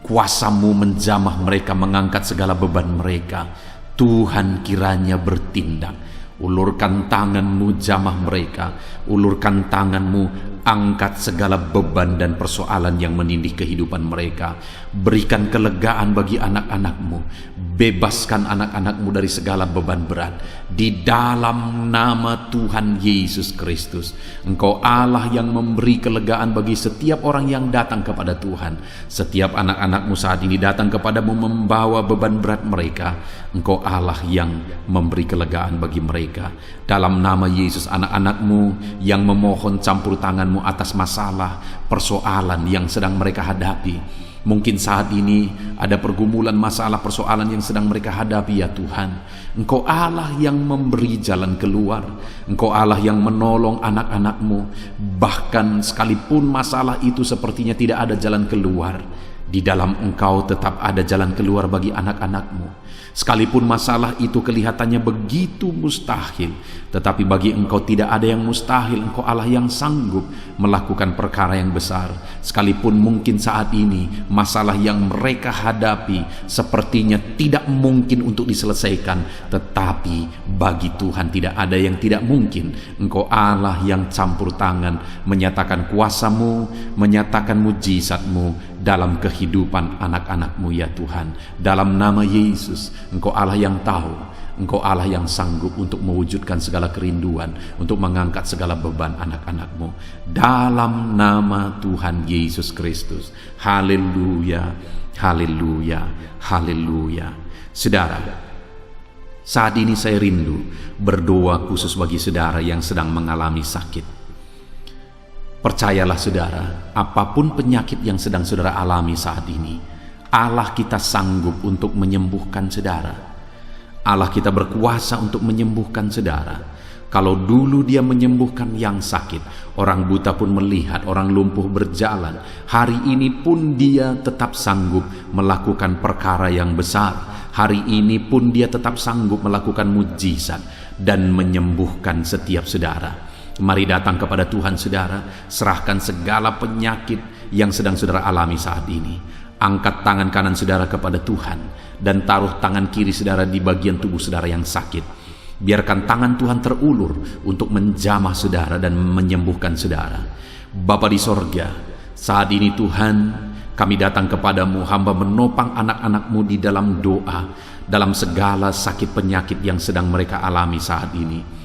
kuasa-Mu menjamah mereka, mengangkat segala beban mereka. Tuhan kiranya bertindak. Ulurkan tangan-Mu, jamah mereka. Ulurkan tangan-Mu, angkat segala beban dan persoalan yang menindih kehidupan mereka. Berikan kelegaan bagi anak-anak-Mu. Bebaskan anak-anak-Mu dari segala beban berat. Di dalam nama Tuhan Yesus Kristus. Engkau Allah yang memberi kelegaan bagi setiap orang yang datang kepada Tuhan. Setiap anak-anak-Mu saat ini datang kepadamu membawa beban berat mereka. Engkau Allah yang memberi kelegaan bagi mereka. Dalam nama Yesus, anak-anak-Mu yang memohon campur tangan-Mu atas masalah, persoalan yang sedang mereka hadapi. Mungkin saat ini ada pergumulan, masalah, persoalan yang sedang mereka hadapi ya Tuhan. Engkau Allah yang memberi jalan keluar. Engkau Allah yang menolong anak-anak-Mu. Bahkan sekalipun masalah itu sepertinya tidak ada jalan keluar, Di dalam Engkau tetap ada jalan keluar bagi anak-anak-Mu. Sekalipun masalah itu kelihatannya begitu mustahil, tetapi bagi Engkau tidak ada yang mustahil. Engkau Allah yang sanggup melakukan perkara yang besar. Sekalipun mungkin saat ini masalah yang mereka hadapi sepertinya tidak mungkin untuk diselesaikan, tetapi bagi Tuhan tidak ada yang tidak mungkin. Engkau Allah yang campur tangan, menyatakan kuasa-Mu, menyatakan mujizat-Mu dalam kehidupan anak-anak-Mu ya Tuhan. Dalam nama Yesus, Engkau Allah yang tahu, Engkau Allah yang sanggup untuk mewujudkan segala kerinduan, untuk mengangkat segala beban anak-anak-Mu. Dalam nama Tuhan Yesus Kristus. Haleluya, haleluya, haleluya. Saudara, saat ini saya rindu berdoa khusus bagi saudara yang sedang mengalami sakit. Percayalah saudara, apapun penyakit yang sedang saudara alami saat ini, Allah kita sanggup untuk menyembuhkan saudara. Allah kita berkuasa untuk menyembuhkan saudara. Kalau dulu Dia menyembuhkan yang sakit, orang buta pun melihat, orang lumpuh berjalan. Hari ini pun Dia tetap sanggup melakukan perkara yang besar. Hari ini pun Dia tetap sanggup melakukan mujizat dan menyembuhkan setiap saudara. Mari datang kepada Tuhan saudara, serahkan segala penyakit yang sedang saudara alami saat ini. Angkat tangan kanan saudara kepada Tuhan dan taruh tangan kiri saudara di bagian tubuh saudara yang sakit. Biarkan tangan Tuhan terulur untuk menjamah saudara dan menyembuhkan saudara. Bapa di sorga, saat ini Tuhan, kami datang kepadamu, hamba menopang anak-anak-Mu di dalam doa, dalam segala sakit penyakit yang sedang mereka alami saat ini.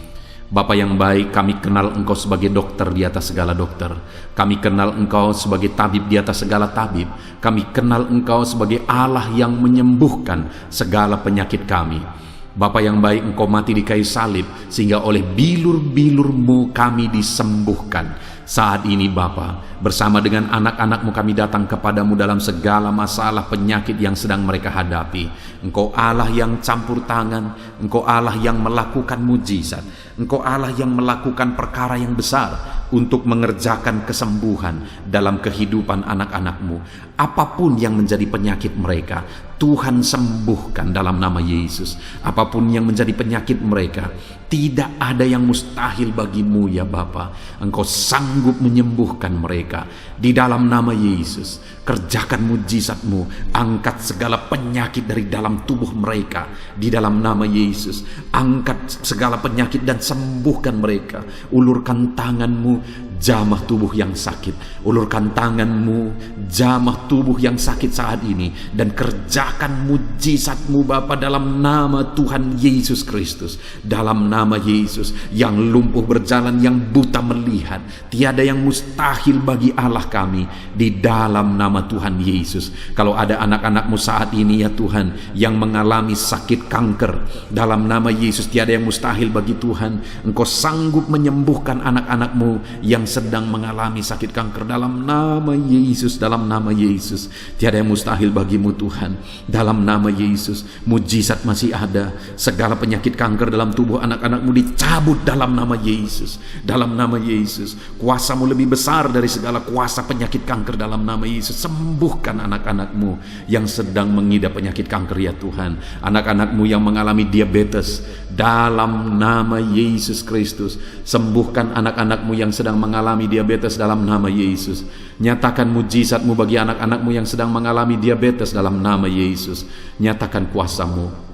Bapa yang baik, kami kenal Engkau sebagai dokter di atas segala dokter. Kami kenal Engkau sebagai tabib di atas segala tabib. Kami kenal Engkau sebagai Allah yang menyembuhkan segala penyakit kami. Bapa yang baik, Engkau mati di kayu salib sehingga oleh bilur-bilur-Mu kami disembuhkan. Saat ini Bapa, bersama dengan anak-anak-Mu kami datang kepadamu dalam segala masalah penyakit yang sedang mereka hadapi. Engkau Allah yang campur tangan, Engkau Allah yang melakukan mujizat, Engkau Allah yang melakukan perkara yang besar untuk mengerjakan kesembuhan dalam kehidupan anak-anak-Mu. Apapun yang menjadi penyakit mereka, Tuhan sembuhkan dalam nama Yesus. Apapun yang menjadi penyakit mereka, tidak ada yang mustahil bagimu ya Bapa. Engkau sanggup menyembuhkan mereka di dalam nama Yesus. Kerjakan mujizat-Mu, angkat segala penyakit dari dalam tubuh mereka di dalam nama Yesus. Angkat segala penyakit dan sembuhkan mereka. Ulurkan tangan-Mu, jamah tubuh yang sakit. Ulurkan tangan-Mu, jamah tubuh yang sakit saat ini, dan kerjakan mujizat-Mu Bapa dalam nama Tuhan Yesus Kristus. Dalam nama Yesus, yang lumpuh berjalan, yang buta melihat, tiada yang mustahil bagi Allah kami di dalam nama Tuhan Yesus. Kalau ada anak-anak-Mu saat ini ya Tuhan yang mengalami sakit kanker, dalam nama Yesus tiada yang mustahil bagi Tuhan. Engkau sanggup menyembuhkan anak-anak-Mu yang sedang mengalami sakit kanker dalam nama Yesus. Dalam nama Yesus tiada yang mustahil bagimu Tuhan. Dalam nama Yesus mujizat masih ada. Segala penyakit kanker dalam tubuh anak-anak-Mu dicabut dalam nama Yesus. Dalam nama Yesus, kuasa-Mu lebih besar dari segala kuasa penyakit kanker dalam nama Yesus. Sembuhkan anak-anak-Mu yang sedang mengidap penyakit kanker ya Tuhan. Anak-anak-Mu yang mengalami diabetes, dalam nama Yesus Kristus. Sembuhkan anak-anak-Mu yang sedang mengalami diabetes dalam nama Yesus. Nyatakan mujizat-Mu bagi anak-anak-Mu yang sedang mengalami diabetes dalam nama Yesus. Nyatakan kuasa-Mu,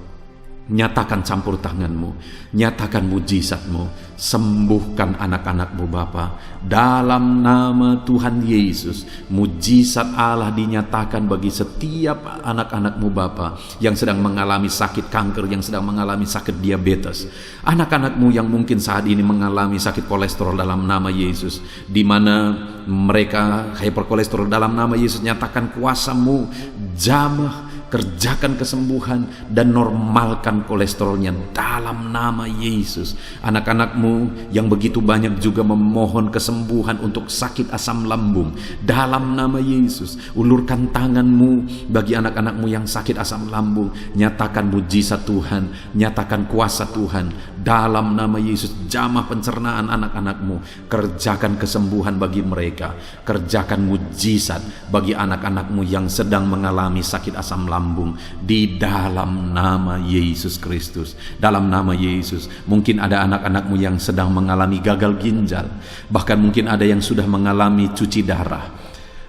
nyatakan campur tangan-Mu, nyatakan mujizat-Mu. Sembuhkan anak-anak-Mu Bapa dalam nama Tuhan Yesus. Mujizat Allah dinyatakan bagi setiap anak-anak-Mu Bapa yang sedang mengalami sakit kanker, yang sedang mengalami sakit diabetes. Anak-anak-Mu yang mungkin saat ini mengalami sakit kolesterol dalam nama Yesus, di mana mereka hyperkolesterol dalam nama Yesus. Nyatakan kuasa-Mu, jamah kerjakan kesembuhan dan normalkan kolesterolnya dalam nama Yesus. Anak-anakmu yang begitu banyak juga memohon kesembuhan untuk sakit asam lambung dalam nama Yesus. Ulurkan tanganmu bagi anak-anakmu yang sakit asam lambung, nyatakan mujizat Tuhan, nyatakan kuasa Tuhan dalam nama Yesus. Jamah pencernaan anak-anakmu, kerjakan kesembuhan bagi mereka, kerjakan mujizat bagi anak-anakmu yang sedang mengalami sakit asam lambung di dalam nama Yesus Kristus. Dalam nama Yesus. Mungkin ada anak-anakmu yang sedang mengalami gagal ginjal, bahkan mungkin ada yang sudah mengalami cuci darah.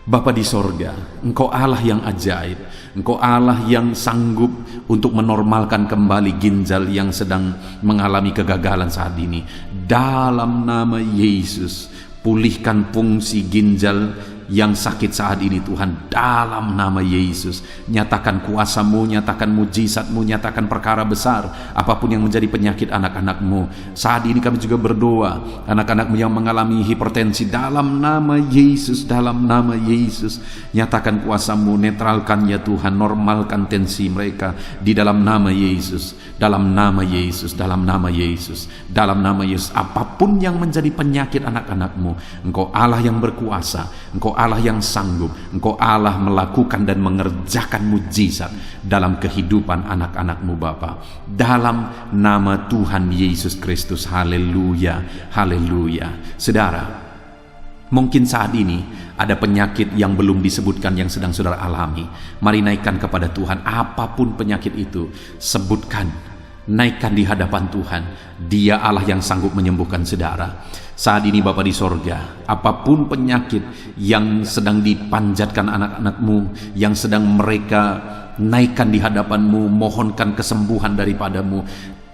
Bapa di sorga, Engkau Allah yang ajaib, Engkau Allah yang sanggup untuk menormalkan kembali ginjal yang sedang mengalami kegagalan saat ini. Dalam nama Yesus, pulihkan fungsi ginjal yang sakit saat ini Tuhan, dalam nama Yesus. Nyatakan kuasa-Mu, nyatakan mujizat-Mu, nyatakan perkara besar apapun yang menjadi penyakit anak-anakmu. Saat ini kami juga berdoa, anak-anakmu yang mengalami hipertensi, dalam nama Yesus, dalam nama Yesus, nyatakan kuasa-Mu, netralkan ya Tuhan, normalkan tensi mereka di dalam nama Yesus, dalam nama Yesus, dalam nama Yesus, dalam nama Yesus. Apapun yang menjadi penyakit anak-anakmu, Engkau Allah yang berkuasa, Engkau Allah yang sanggup, Engkau Allah melakukan dan mengerjakan mujizat dalam kehidupan anak-anakmu Bapa. Dalam nama Tuhan Yesus Kristus, haleluya, haleluya. Saudara, mungkin saat ini ada penyakit yang belum disebutkan yang sedang saudara alami. Mari naikkan kepada Tuhan, apapun penyakit itu, sebutkan, naikkan di hadapan Tuhan. Dia Allah yang sanggup menyembuhkan saudara. Saat ini Bapa di sorga, apapun penyakit yang sedang dipanjatkan anak-anakmu, yang sedang mereka naikkan di hadapanmu, mohonkan kesembuhan daripadamu,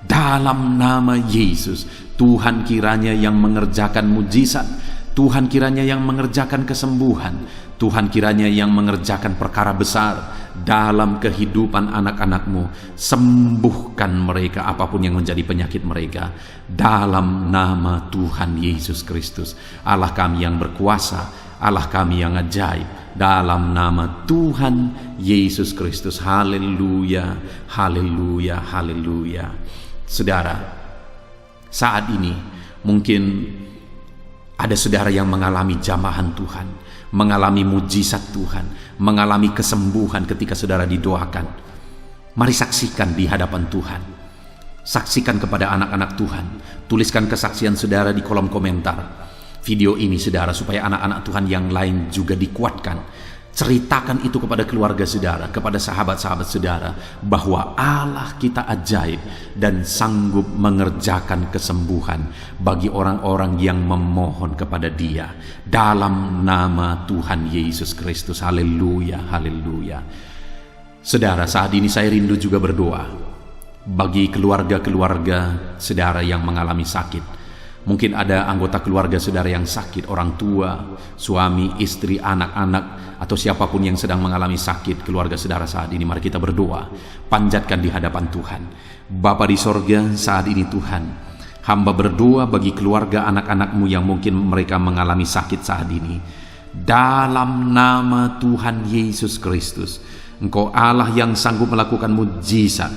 dalam nama Yesus, Tuhan kiranya yang mengerjakan mujizat, Tuhan kiranya yang mengerjakan kesembuhan, Tuhan kiranya yang mengerjakan perkara besar dalam kehidupan anak-anakmu. Sembuhkan mereka apapun yang menjadi penyakit mereka, dalam nama Tuhan Yesus Kristus. Allah kami yang berkuasa, Allah kami yang ajaib, dalam nama Tuhan Yesus Kristus. Haleluya, haleluya, haleluya. Saudara, saat ini mungkin ada saudara yang mengalami jamahan Tuhan, mengalami mujizat Tuhan, mengalami kesembuhan ketika saudara didoakan. Mari saksikan di hadapan Tuhan. Saksikan kepada anak-anak Tuhan. Tuliskan kesaksian saudara di kolom komentar video ini saudara, supaya anak-anak Tuhan yang lain juga dikuatkan. Ceritakan itu kepada keluarga saudara, kepada sahabat-sahabat saudara, bahwa Allah kita ajaib dan sanggup mengerjakan kesembuhan bagi orang-orang yang memohon kepada Dia, dalam nama Tuhan Yesus Kristus. Haleluya, haleluya. Saudara, saat ini saya rindu juga berdoa bagi keluarga-keluarga saudara yang mengalami sakit. Mungkin ada anggota keluarga saudara yang sakit, orang tua, suami, istri, anak-anak, atau siapapun yang sedang mengalami sakit keluarga saudara saat ini. Mari kita berdoa, panjatkan di hadapan Tuhan. Bapa di sorga, saat ini Tuhan, hamba berdoa bagi keluarga anak-anakmu yang mungkin mereka mengalami sakit saat ini. Dalam nama Tuhan Yesus Kristus, Engkau Allah yang sanggup melakukan mujizat,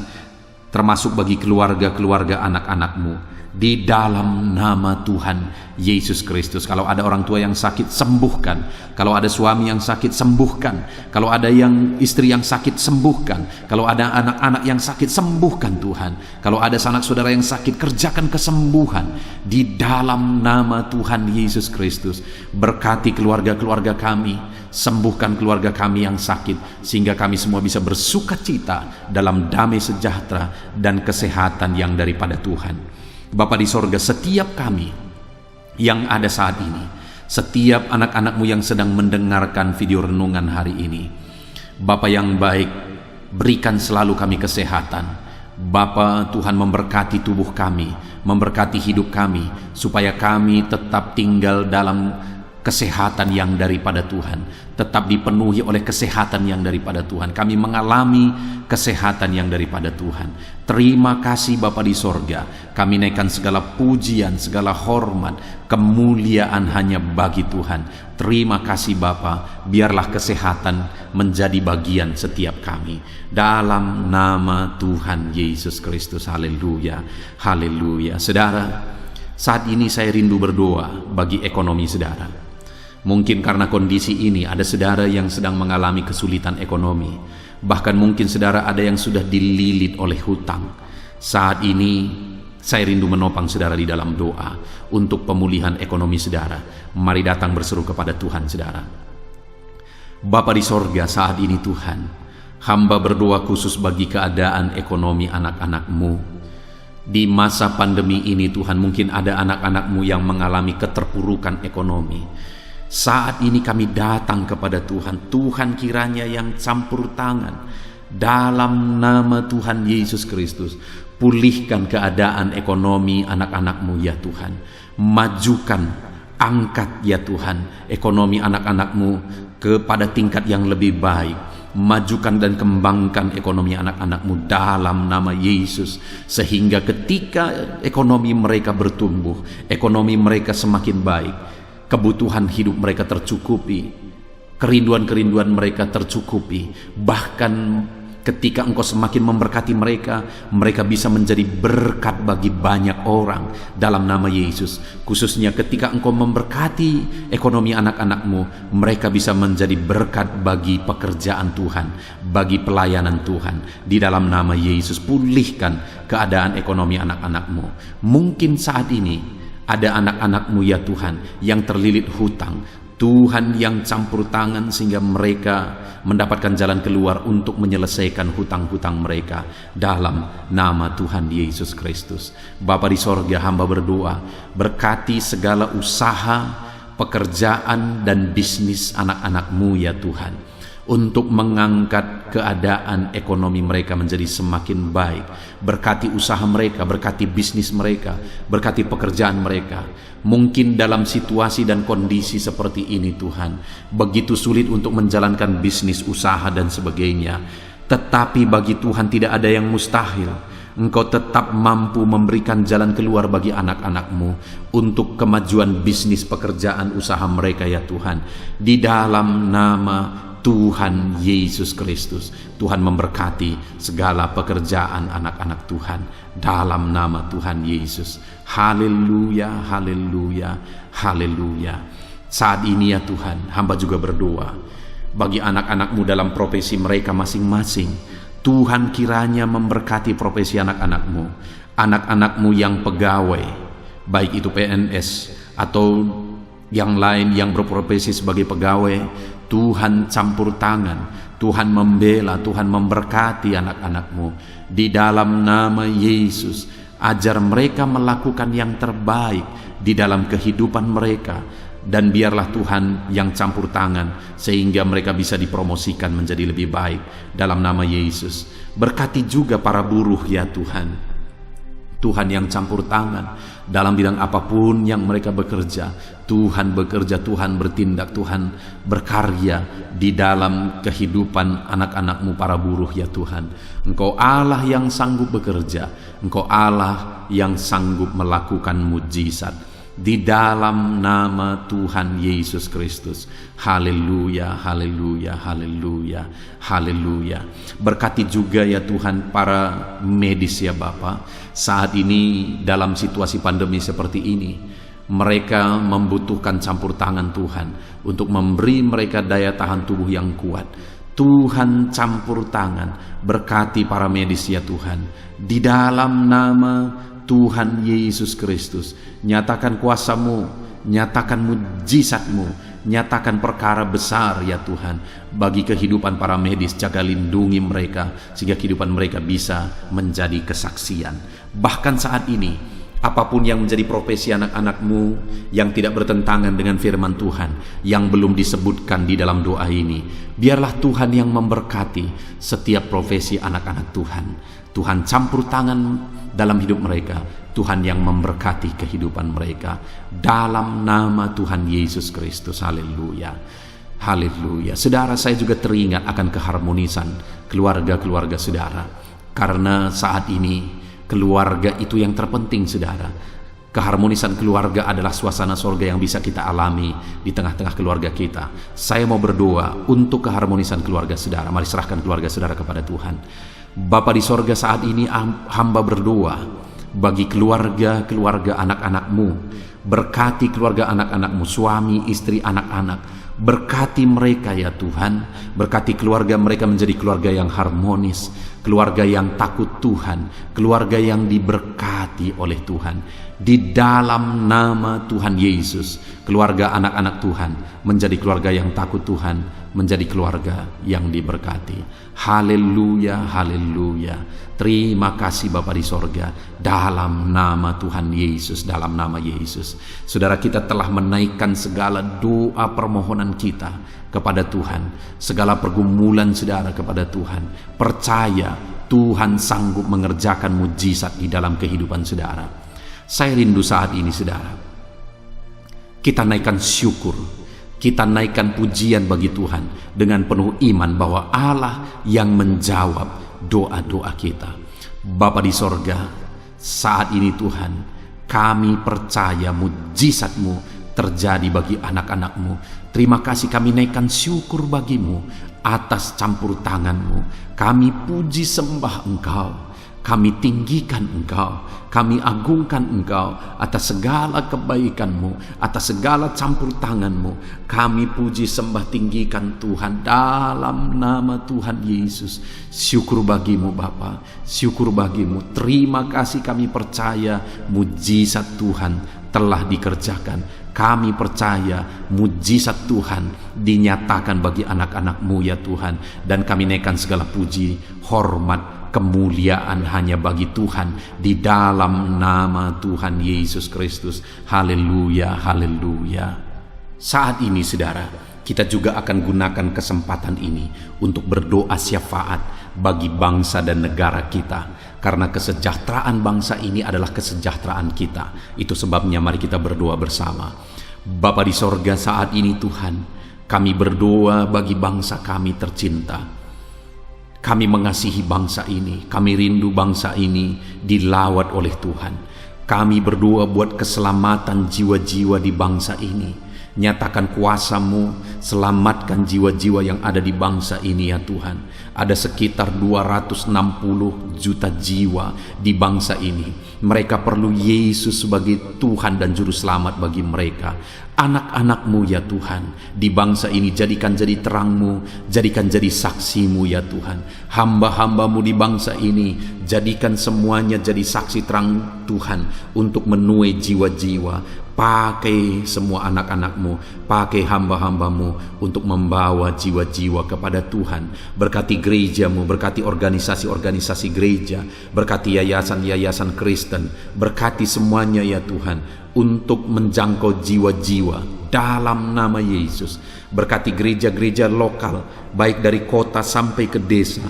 termasuk bagi keluarga-keluarga anak-anakmu. Di dalam nama Tuhan Yesus Kristus. Kalau ada orang tua yang sakit, sembuhkan. Kalau ada suami yang sakit, sembuhkan. Kalau ada yang istri yang sakit, sembuhkan. Kalau ada anak-anak yang sakit, sembuhkan Tuhan. Kalau ada sanak saudara yang sakit, kerjakan kesembuhan di dalam nama Tuhan Yesus Kristus. Berkati keluarga-keluarga kami, sembuhkan keluarga kami yang sakit, sehingga kami semua bisa bersuka cita dalam damai sejahtera dan kesehatan yang daripada Tuhan. Bapa di sorga, setiap kami yang ada saat ini, setiap anak-anakmu yang sedang mendengarkan video renungan hari ini, Bapa yang baik, berikan selalu kami kesehatan. Bapa, Tuhan memberkati tubuh kami, memberkati hidup kami, supaya kami tetap tinggal dalam kesehatan yang daripada Tuhan, tetap dipenuhi oleh kesehatan yang daripada Tuhan. Kami mengalami kesehatan yang daripada Tuhan. Terima kasih Bapa di sorga. Kami naikkan segala pujian, segala hormat, kemuliaan hanya bagi Tuhan. Terima kasih Bapa, biarlah kesehatan menjadi bagian setiap kami. Dalam nama Tuhan Yesus Kristus. Haleluya, haleluya. Saudara, saat ini saya rindu berdoa bagi ekonomi saudara. Mungkin karena kondisi ini ada saudara yang sedang mengalami kesulitan ekonomi. Bahkan mungkin saudara ada yang sudah dililit oleh hutang. Saat ini saya rindu menopang saudara di dalam doa untuk pemulihan ekonomi saudara. Mari datang berseru kepada Tuhan saudara. Bapa di sorga, saat ini Tuhan, hamba berdoa khusus bagi keadaan ekonomi anak-anak-Mu. Di masa pandemi ini Tuhan, mungkin ada anak-anak-Mu yang mengalami keterpurukan ekonomi. Saat ini kami datang kepada Tuhan. Tuhan kiranya yang campur tangan dalam nama Tuhan Yesus Kristus. Pulihkan keadaan ekonomi anak-anak-Mu ya Tuhan. Majukan, angkat ya Tuhan ekonomi anak-anak-Mu kepada tingkat yang lebih baik. Majukan dan kembangkan ekonomi anak-anak-Mu dalam nama Yesus, sehingga ketika ekonomi mereka bertumbuh, ekonomi mereka semakin baik, kebutuhan hidup mereka tercukupi, kerinduan-kerinduan mereka tercukupi. Bahkan ketika Engkau semakin memberkati mereka, mereka bisa menjadi berkat bagi banyak orang dalam nama Yesus. Khususnya ketika Engkau memberkati ekonomi anak-anak-Mu, mereka bisa menjadi berkat bagi pekerjaan Tuhan, bagi pelayanan Tuhan. Di dalam nama Yesus, pulihkan keadaan ekonomi anak-anak-Mu. Mungkin saat ini ada anak-anak-Mu ya Tuhan yang terlilit hutang. Tuhan yang campur tangan sehingga mereka mendapatkan jalan keluar untuk menyelesaikan hutang-hutang mereka dalam nama Tuhan Yesus Kristus. Bapa di sorga, hamba berdoa, berkati segala usaha, pekerjaan dan bisnis anak-anak-Mu ya Tuhan, untuk mengangkat keadaan ekonomi mereka menjadi semakin baik. Berkati usaha mereka, berkati bisnis mereka, berkati pekerjaan mereka. Mungkin dalam situasi dan kondisi seperti ini Tuhan, begitu sulit untuk menjalankan bisnis, usaha dan sebagainya. Tetapi bagi Tuhan tidak ada yang mustahil. Engkau tetap mampu memberikan jalan keluar bagi anak-anak-Mu untuk kemajuan bisnis, pekerjaan, usaha mereka ya Tuhan. Di dalam nama Tuhan Yesus Kristus, Tuhan memberkati segala pekerjaan anak-anak Tuhan dalam nama Tuhan Yesus. Haleluya, haleluya, haleluya. Saat ini ya Tuhan, hamba juga berdoa bagi anak-anak-Mu dalam profesi mereka masing-masing. Tuhan kiranya memberkati profesi anak-anak-Mu, anak-anak-Mu yang pegawai, baik itu PNS atau yang lain yang berprofesi sebagai pegawai. Tuhan campur tangan, Tuhan membela, Tuhan memberkati anak-anak-Mu. Di dalam nama Yesus, ajar mereka melakukan yang terbaik di dalam kehidupan mereka. Dan biarlah Tuhan yang campur tangan sehingga mereka bisa dipromosikan menjadi lebih baik dalam nama Yesus. Berkati juga para buruh ya Tuhan. Tuhan yang campur tangan dalam bidang apapun yang mereka bekerja. Tuhan bekerja, Tuhan bertindak, Tuhan berkarya di dalam kehidupan anak-anak-Mu para buruh ya Tuhan. Engkau Allah yang sanggup bekerja, Engkau Allah yang sanggup melakukan mujizat. Di dalam nama Tuhan Yesus Kristus. Haleluya, haleluya, haleluya, haleluya. Berkati juga ya Tuhan para medis ya Bapa. Saat ini dalam situasi pandemi seperti ini, mereka membutuhkan campur tangan Tuhan untuk memberi mereka daya tahan tubuh yang kuat. Tuhan campur tangan, berkati para medis ya Tuhan. Di dalam nama Tuhan Yesus Kristus, nyatakan kuasa-Mu, nyatakan mujizat-Mu, nyatakan perkara besar ya Tuhan bagi kehidupan para medis. Jaga lindungi mereka sehingga kehidupan mereka bisa menjadi kesaksian. Bahkan saat ini, apapun yang menjadi profesi anak-anak-Mu yang tidak bertentangan dengan firman Tuhan, yang belum disebutkan di dalam doa ini, biarlah Tuhan yang memberkati setiap profesi anak-anak Tuhan. Tuhan campur tangan dalam hidup mereka, Tuhan yang memberkati kehidupan mereka. Dalam nama Tuhan Yesus Kristus, haleluya. Haleluya. Saudara, saya juga teringat akan keharmonisan keluarga-keluarga saudara. Karena saat ini keluarga itu yang terpenting, saudara. Keharmonisan keluarga adalah suasana sorga yang bisa kita alami di tengah-tengah keluarga kita. Saya mau berdoa untuk keharmonisan keluarga saudara. Mari serahkan keluarga saudara kepada Tuhan. Bapa di sorga, saat ini hamba berdoa bagi keluarga anak-anakmu. Berkati keluarga anak-anakmu, suami, istri, anak-anak. Berkati mereka ya Tuhan. Berkati keluarga mereka menjadi keluarga yang harmonis, keluarga yang takut Tuhan, keluarga yang diberkati oleh Tuhan. Di dalam nama Tuhan Yesus, keluarga anak-anak Tuhan menjadi keluarga yang takut Tuhan, menjadi keluarga yang diberkati. Haleluya, haleluya. Terima kasih Bapa di sorga, dalam nama Tuhan Yesus, dalam nama Yesus. Saudara, kita telah menaikkan segala doa permohonan kita kepada Tuhan, segala pergumulan saudara kepada Tuhan. Percaya Tuhan sanggup mengerjakan mujizat di dalam kehidupan saudara. Saya rindu saat ini saudara, kita naikkan syukur, kita naikkan pujian bagi Tuhan dengan penuh iman bahwa Allah yang menjawab doa-doa kita. Bapa di sorga, saat ini Tuhan, kami percaya mujizat-Mu terjadi bagi anak-anak-Mu. Terima kasih, kami naikkan syukur bagi-Mu atas campur tangan-Mu. Kami puji sembah Engkau, kami tinggikan Engkau, kami agungkan Engkau atas segala kebaikan-Mu, atas segala campur tangan-Mu. Kami puji sembah tinggikan Tuhan dalam nama Tuhan Yesus. Syukur bagi-Mu Bapa, syukur bagi-Mu. Terima kasih, kami percaya mujizat Tuhan telah dikerjakan. Kami percaya mujizat Tuhan dinyatakan bagi anak-anak-Mu ya Tuhan. Dan kami naikkan segala puji, hormat, kemuliaan hanya bagi Tuhan di dalam nama Tuhan Yesus Kristus. Haleluya, haleluya. Saat ini saudara, kita juga akan gunakan kesempatan ini untuk berdoa syafaat bagi bangsa dan negara kita, karena kesejahteraan bangsa ini adalah kesejahteraan kita. Itu sebabnya mari kita berdoa bersama. Bapa di sorga, saat ini Tuhan, kami berdoa bagi bangsa kami tercinta. Kami mengasihi bangsa ini, kami rindu bangsa ini dilawat oleh Tuhan. Kami berdoa buat keselamatan jiwa-jiwa di bangsa ini. Nyatakan kuasa-Mu, selamatkan jiwa-jiwa yang ada di bangsa ini ya Tuhan. Ada sekitar 260 juta jiwa di bangsa ini. Mereka perlu Yesus sebagai Tuhan dan Juru Selamat bagi mereka. Anak-anak-Mu ya Tuhan, di bangsa ini jadikan jadi terang-Mu, jadikan jadi saksi-Mu ya Tuhan. Hamba-hamba-Mu di bangsa ini, jadikan semuanya jadi saksi terang Tuhan untuk menuai jiwa-jiwa. Pakai semua anak-anak-Mu, pakai hamba-hamba-Mu untuk membawa jiwa-jiwa kepada Tuhan. Berkati gereja-Mu, berkati organisasi-organisasi gereja, berkati yayasan-yayasan Kristen, berkati semuanya ya Tuhan untuk menjangkau jiwa-jiwa dalam nama Yesus. Berkati gereja-gereja lokal, baik dari kota sampai ke desa.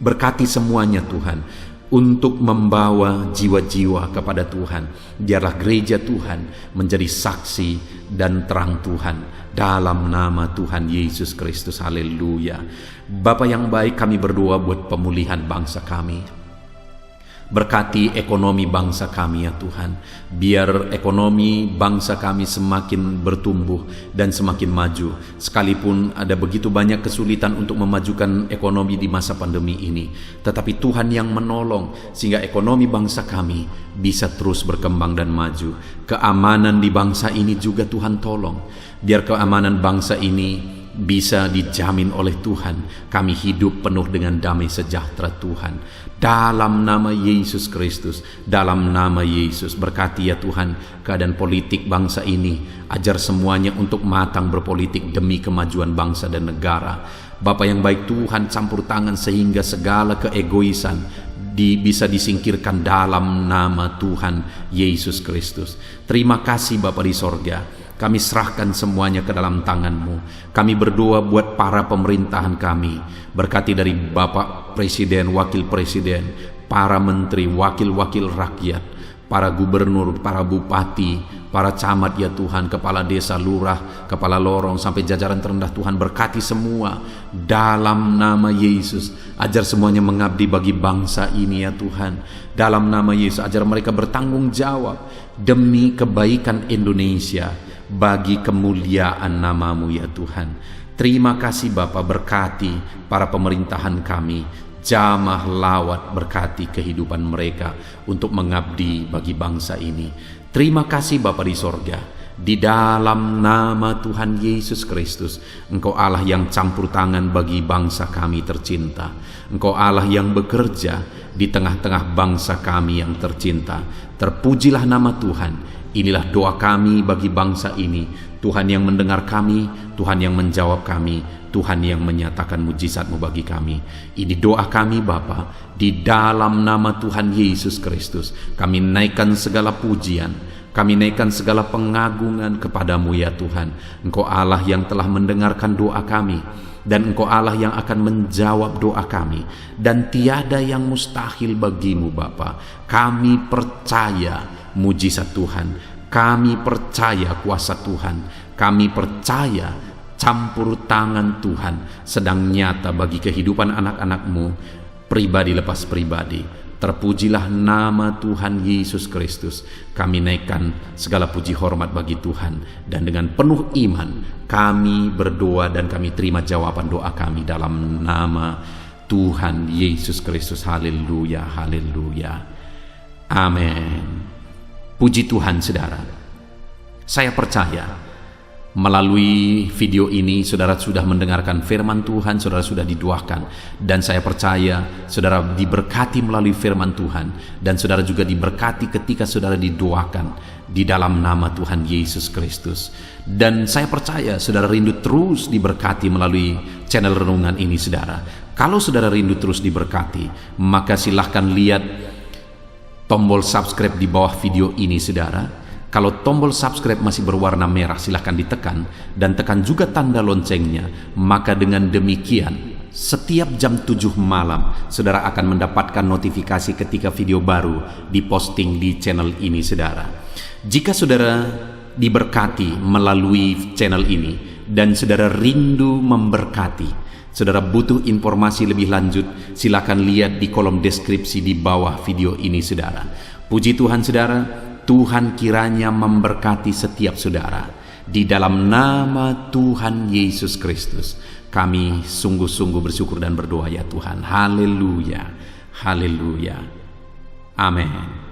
Berkati semuanya Tuhan untuk membawa jiwa-jiwa kepada Tuhan. Biarlah gereja Tuhan menjadi saksi dan terang Tuhan dalam nama Tuhan Yesus Kristus. Haleluya. Bapa yang baik, kami berdoa buat pemulihan bangsa kami. Berkati ekonomi bangsa kami ya Tuhan. Biar ekonomi bangsa kami semakin bertumbuh dan semakin maju. Sekalipun ada begitu banyak kesulitan untuk memajukan ekonomi di masa pandemi ini, tetapi Tuhan yang menolong sehingga ekonomi bangsa kami bisa terus berkembang dan maju. Keamanan di bangsa ini juga Tuhan tolong. Biar keamanan bangsa ini bisa dijamin oleh Tuhan. Kami hidup penuh dengan damai sejahtera Tuhan. Dalam nama Yesus Kristus, dalam nama Yesus, berkati ya Tuhan keadaan politik bangsa ini. Ajar semuanya untuk matang berpolitik demi kemajuan bangsa dan negara. Bapa yang baik Tuhan, campur tangan sehingga segala keegoisan bisa disingkirkan dalam nama Tuhan Yesus Kristus. Terima kasih Bapa di sorga. Kami serahkan semuanya ke dalam tangan-Mu. Kami berdoa buat para pemerintahan kami. Berkati dari Bapak Presiden, Wakil Presiden, para menteri, wakil-wakil rakyat. para gubernur, para bupati, para camat ya Tuhan, kepala desa, lurah, kepala lorong, sampai jajaran terendah Tuhan, berkati semua dalam nama Yesus. Ajar semuanya mengabdi bagi bangsa ini ya Tuhan, dalam nama Yesus. Ajar mereka bertanggung jawab demi kebaikan Indonesia, bagi kemuliaan nama-Mu ya Tuhan. Terima kasih Bapa, berkati para pemerintahan kami, jamah lawat, berkati kehidupan mereka untuk mengabdi bagi bangsa ini. Terima kasih Bapa di sorga, di dalam nama Tuhan Yesus Kristus. Engkau Allah yang campur tangan bagi bangsa kami tercinta. Engkau Allah yang bekerja di tengah-tengah bangsa kami yang tercinta. Terpujilah nama Tuhan. Inilah doa kami bagi bangsa ini. Tuhan yang mendengar kami, Tuhan yang menjawab kami, Tuhan yang menyatakan mujizat-Mu bagi kami. Ini doa kami Bapa, di dalam nama Tuhan Yesus Kristus. Kami naikkan segala pujian, kami naikkan segala pengagungan kepadamu ya Tuhan. Engkau Allah yang telah mendengarkan doa kami, dan Engkau Allah yang akan menjawab doa kami, dan tiada yang mustahil bagimu Bapa. Kami percaya mujizat Tuhan, kami percaya kuasa Tuhan, kami percaya campur tangan Tuhan sedang nyata bagi kehidupan anak-anak-Mu, pribadi lepas pribadi. Terpujilah nama Tuhan Yesus Kristus. Kami naikkan segala puji hormat bagi Tuhan, dan dengan penuh iman kami berdoa dan kami terima jawaban doa kami dalam nama Tuhan Yesus Kristus. Haleluya, haleluya, amin. Puji Tuhan saudara. Saya percaya melalui video ini saudara sudah mendengarkan firman Tuhan, saudara sudah didoakan, dan saya percaya saudara diberkati melalui firman Tuhan, dan saudara juga diberkati ketika saudara didoakan di dalam nama Tuhan Yesus Kristus. Dan saya percaya saudara rindu terus diberkati melalui channel renungan ini saudara. Kalau saudara rindu terus diberkati, maka silahkan lihat tombol subscribe di bawah video ini saudara. Kalau tombol subscribe masih berwarna merah, silahkan ditekan, dan tekan juga tanda loncengnya. Maka dengan demikian setiap jam 7 malam saudara akan mendapatkan notifikasi ketika video baru diposting di channel ini saudara. Jika saudara diberkati melalui channel ini dan saudara rindu memberkati, saudara butuh informasi lebih lanjut, silakan lihat di kolom deskripsi di bawah video ini saudara. Puji Tuhan saudara, Tuhan kiranya memberkati setiap saudara. Di dalam nama Tuhan Yesus Kristus, kami sungguh-sungguh bersyukur dan berdoa ya Tuhan. Haleluya, haleluya, amin.